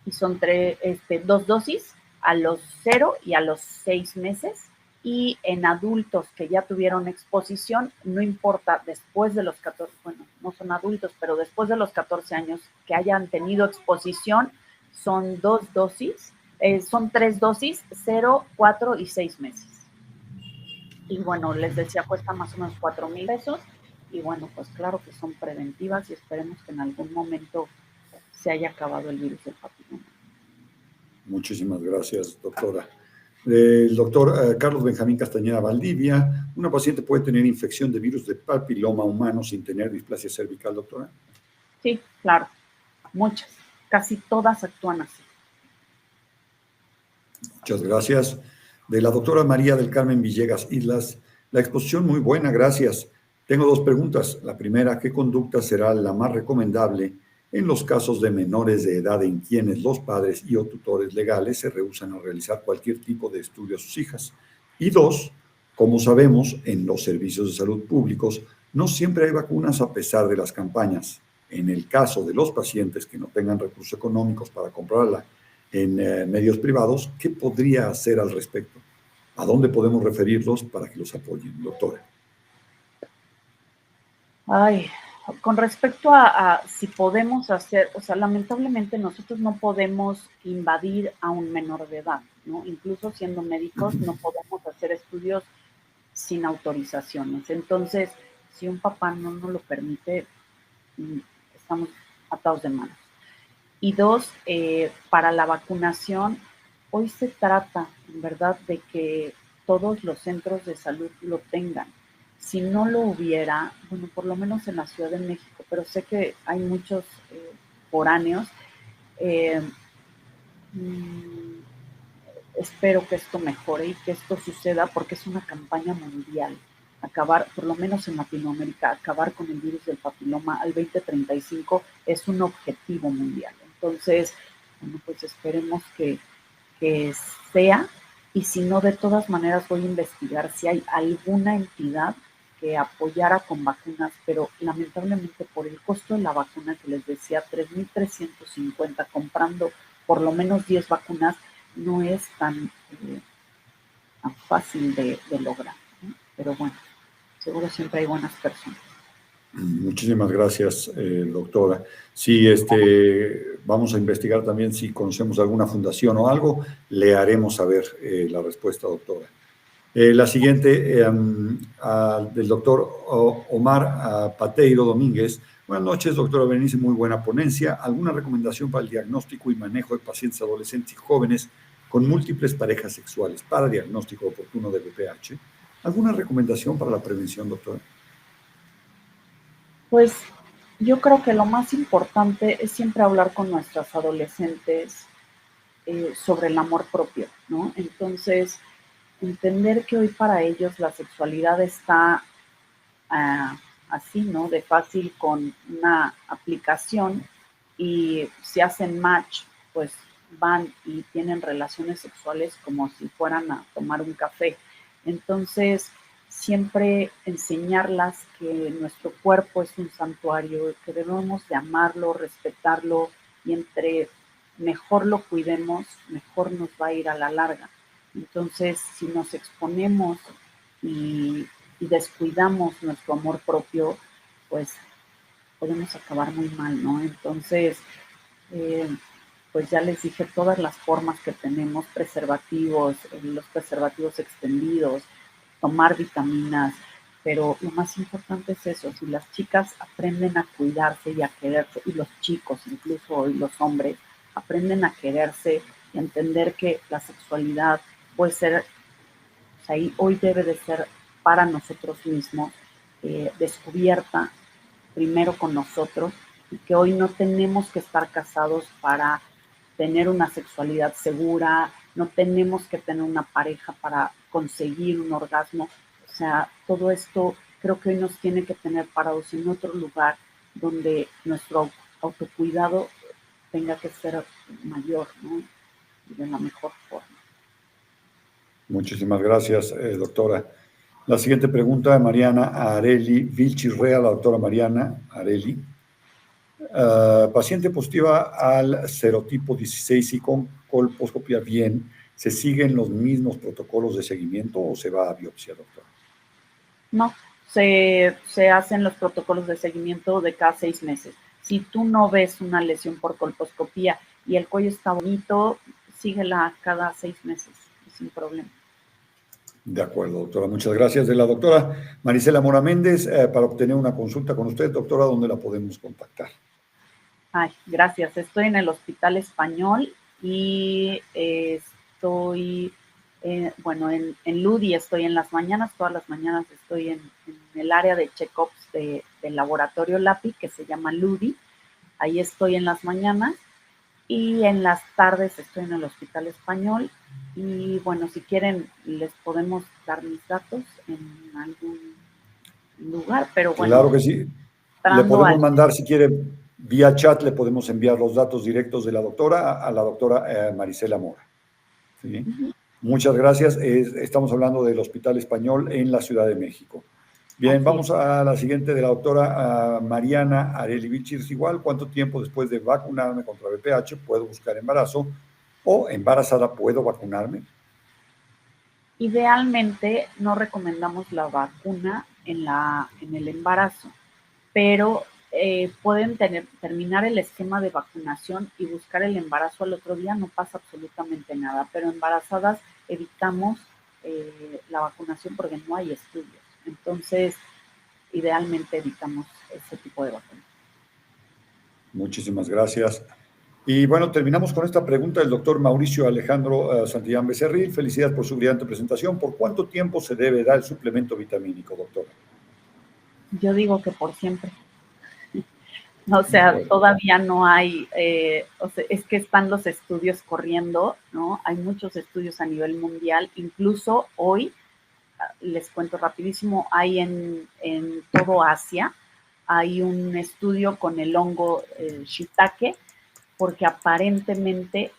B: y son 2 dosis, a los 0 y a los 6 meses, y en adultos que ya tuvieron exposición, no importa, después de los 14, bueno, no son adultos, pero después de los 14 años que hayan tenido exposición, son 2 dosis, son 3 dosis, 0, 4 y 6 meses. Y bueno, les decía, cuesta más o menos 4,000 pesos, y bueno, pues claro que son preventivas y esperemos que en algún momento se haya acabado el virus del papiloma.
A: Muchísimas gracias, doctora. El doctor Carlos Benjamín Castañeda Valdivia, ¿una paciente puede tener infección de virus de papiloma humano sin tener displasia cervical, doctora?
B: Sí, claro, muchas, casi todas actúan así.
A: Muchas gracias. De la doctora María del Carmen Villegas Islas, la exposición muy buena, gracias. Tengo 2 preguntas. La primera, ¿qué conducta será la más recomendable en los casos de menores de edad en quienes los padres y o tutores legales se rehúsan a realizar cualquier tipo de estudio a sus hijas? Y 2, como sabemos, en los servicios de salud públicos no siempre hay vacunas a pesar de las campañas. En el caso de los pacientes que no tengan recursos económicos para comprarla en medios privados, ¿qué podría hacer al respecto? ¿A dónde podemos referirlos para que los apoyen, doctora?
B: Ay, con respecto a si podemos hacer, o sea, lamentablemente nosotros no podemos invadir a un menor de edad, ¿no? Incluso siendo médicos no podemos hacer estudios sin autorizaciones. Entonces, si un papá no nos lo permite, estamos atados de manos. Y 2, para la vacunación, hoy se trata, en verdad, de que todos los centros de salud lo tengan. Si no lo hubiera, bueno, por lo menos en la Ciudad de México, pero sé que hay muchos foráneos, espero que esto mejore y que esto suceda porque es una campaña mundial. Acabar, por lo menos en Latinoamérica, acabar con el virus del papiloma al 2035 es un objetivo mundial. Entonces, bueno, pues esperemos que sea, y si no, de todas maneras voy a investigar si hay alguna entidad que apoyara con vacunas, pero lamentablemente por el costo de la vacuna que les decía, 3,350, comprando por lo menos 10 vacunas, no es tan fácil de lograr, ¿no? Pero bueno, seguro siempre hay buenas personas.
A: Muchísimas gracias, doctora. Sí, vamos a investigar también si conocemos alguna fundación o algo, le haremos saber la respuesta, doctora. La siguiente, del doctor Omar Pateiro Domínguez. Buenas noches, doctora Berenice, muy buena ponencia. ¿Alguna recomendación para el diagnóstico y manejo de pacientes adolescentes y jóvenes con múltiples parejas sexuales para diagnóstico oportuno de VPH? ¿Alguna recomendación para la prevención, doctora?
B: Pues yo creo que lo más importante es siempre hablar con nuestras adolescentes sobre el amor propio, ¿no? Entonces, entender que hoy para ellos la sexualidad está así, ¿no? De fácil con una aplicación y si hacen match, pues van y tienen relaciones sexuales como si fueran a tomar un café. Entonces, siempre enseñarlas que nuestro cuerpo es un santuario, que debemos de amarlo, respetarlo y entre mejor lo cuidemos, mejor nos va a ir a la larga. Entonces, si nos exponemos y, y descuidamos nuestro amor propio, pues podemos acabar muy mal, ¿no? Entonces, eh, pues ya les dije todas las formas que tenemos, preservativos, los preservativos extendidos, tomar vitaminas, pero lo más importante es eso, si las chicas aprenden a cuidarse y a quererse, y los chicos, incluso hoy los hombres, aprenden a quererse y a entender que la sexualidad puede ser, o sea, hoy debe de ser para nosotros mismos, descubierta primero con nosotros y que hoy no tenemos que estar casados para tener una sexualidad segura, no tenemos que tener una pareja para conseguir un orgasmo. O sea, todo esto creo que hoy nos tiene que tener parados en otro lugar donde nuestro autocuidado tenga que ser mayor, ¿no? Y de la mejor forma.
A: Muchísimas gracias, doctora. La siguiente pregunta, Mariana Areli Vilchirrea, la doctora Mariana Areli. Paciente positiva al serotipo 16 y con colposcopia bien, ¿se siguen los mismos protocolos de seguimiento o se va a biopsia, doctor?
B: No, se hacen los protocolos de seguimiento de cada 6 meses. Si tú no ves una lesión por colposcopía y el cuello está bonito, síguela cada 6 meses, sin problema.
A: De acuerdo, doctora. Muchas gracias. De la doctora Marisela Mora Méndez, para obtener una consulta con usted, doctora, ¿dónde la podemos contactar?
B: Ay, gracias. Estoy en el Hospital Español y estoy, bueno, en Ludi estoy en las mañanas, todas las mañanas estoy en el área de check-ups del laboratorio LAPI, que se llama Ludi. Ahí estoy en las mañanas y en las tardes estoy en el Hospital Español. Y bueno, si quieren, les podemos dar mis datos en algún lugar, pero bueno,
A: Claro que sí. Le
B: entrando
A: podemos
B: al...
A: mandar, si quiere, vía chat, le podemos enviar los datos directos de la doctora a la doctora Marisela Mora. ¿Sí?
B: Uh-huh.
A: Muchas gracias. Estamos hablando del Hospital Español en la Ciudad de México. Bien, vamos a la siguiente de la doctora Mariana Areli Vilchis. Igual, ¿cuánto tiempo después de vacunarme contra VPH puedo buscar embarazo? ¿O embarazada puedo vacunarme?
B: Idealmente no recomendamos la vacuna en el embarazo, pero pueden terminar el esquema de vacunación y buscar el embarazo al otro día, no pasa absolutamente nada, pero embarazadas evitamos la vacunación porque no hay estudios. Entonces, idealmente evitamos ese tipo de vacunas.
A: Muchísimas gracias. Y bueno, terminamos con esta pregunta del doctor Mauricio Alejandro Santillán Becerril. Felicidades por su brillante presentación. ¿Por cuánto tiempo se debe dar el suplemento vitamínico, doctor?
B: Yo digo que por siempre. O sea, todavía no hay, o sea, es que están los estudios corriendo, ¿no? Hay muchos estudios a nivel mundial, incluso hoy, les cuento rapidísimo, hay en todo Asia, hay un estudio con el hongo shiitake, porque aparentemente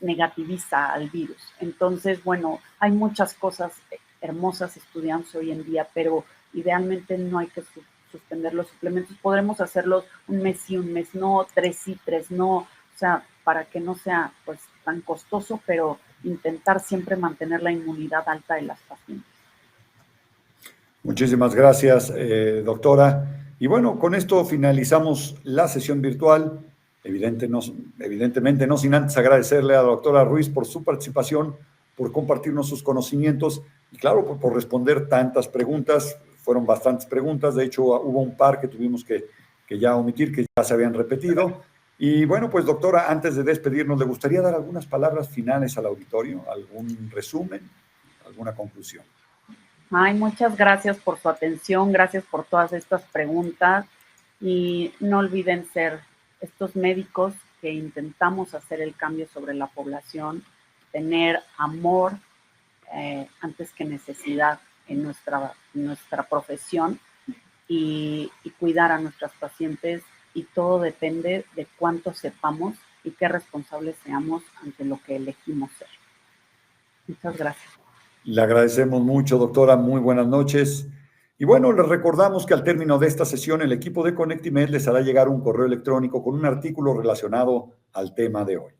B: negativiza al virus. Entonces, bueno, hay muchas cosas hermosas estudiándose hoy en día, pero idealmente no hay que suspender los suplementos. Podremos hacerlos un mes sí, un mes no, 3 sí, 3 no, o sea, para que no sea pues tan costoso, pero intentar siempre mantener la inmunidad alta de las pacientes.
A: Muchísimas gracias, doctora. Y bueno, con esto finalizamos la sesión virtual. Evidentemente, no sin antes agradecerle a la doctora Ruiz por su participación, por compartirnos sus conocimientos y claro, por responder tantas preguntas. Fueron bastantes preguntas, de hecho hubo un par que tuvimos que ya omitir, que ya se habían repetido. Y bueno, pues doctora, antes de despedirnos, ¿le gustaría dar algunas palabras finales al auditorio? ¿Algún resumen? alguna conclusión.
B: Ay, muchas gracias por su atención, gracias por todas estas preguntas y no olviden ser estos médicos que intentamos hacer el cambio sobre la población, tener amor antes que necesidad en nuestra profesión y cuidar a nuestras pacientes, y todo depende de cuánto sepamos y qué responsables seamos ante lo que elegimos ser. Muchas gracias.
A: Le agradecemos mucho, doctora. Muy buenas noches. Y bueno, les recordamos que al término de esta sesión, el equipo de Conectimed les hará llegar un correo electrónico con un artículo relacionado al tema de hoy.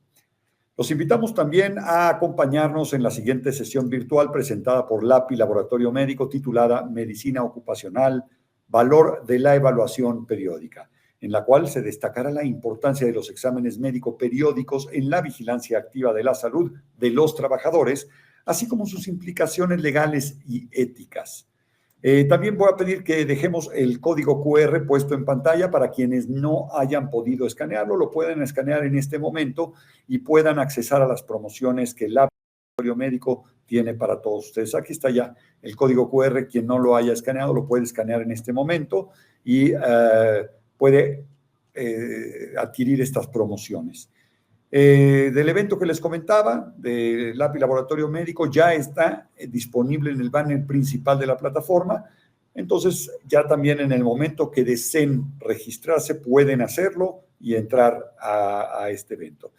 A: Los invitamos también a acompañarnos en la siguiente sesión virtual presentada por LAPI Laboratorio Médico, titulada Medicina Ocupacional, Valor de la Evaluación Periódica, en la cual se destacará la importancia de los exámenes médico-periódicos en la vigilancia activa de la salud de los trabajadores, así como sus implicaciones legales y éticas. También voy a pedir que dejemos el código QR puesto en pantalla para quienes no hayan podido escanearlo, lo pueden escanear en este momento y puedan accesar a las promociones que el laboratorio médico tiene para todos ustedes. Aquí está ya el código QR, quien no lo haya escaneado lo puede escanear en este momento y puede adquirir estas promociones. Del evento que les comentaba, del LAPI Laboratorio Médico, ya está disponible en el banner principal de la plataforma. Entonces, ya también en el momento que deseen registrarse, pueden hacerlo y entrar a este evento.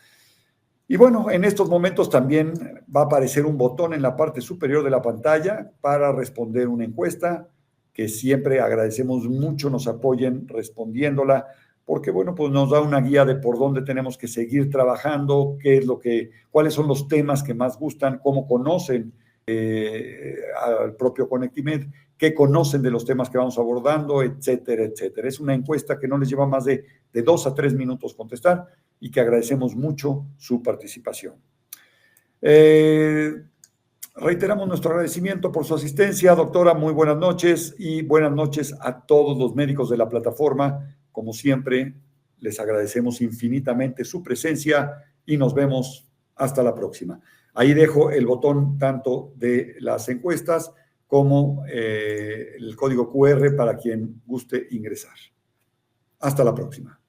A: Y bueno, en estos momentos también va a aparecer un botón en la parte superior de la pantalla para responder una encuesta, que siempre agradecemos mucho nos apoyen respondiéndola, porque bueno, pues nos da una guía de por dónde tenemos que seguir trabajando, cuáles son los temas que más gustan, cómo conocen al propio Conectimed, qué conocen de los temas que vamos abordando, etcétera, etcétera. Es una encuesta que no les lleva más de 2 a 3 minutos contestar y que agradecemos mucho su participación. Reiteramos nuestro agradecimiento por su asistencia. Doctora, muy buenas noches y buenas noches a todos los médicos de la plataforma. Como siempre, les agradecemos infinitamente su presencia y nos vemos hasta la próxima. Ahí dejo el botón tanto de las encuestas como el código QR para quien guste ingresar. Hasta la próxima.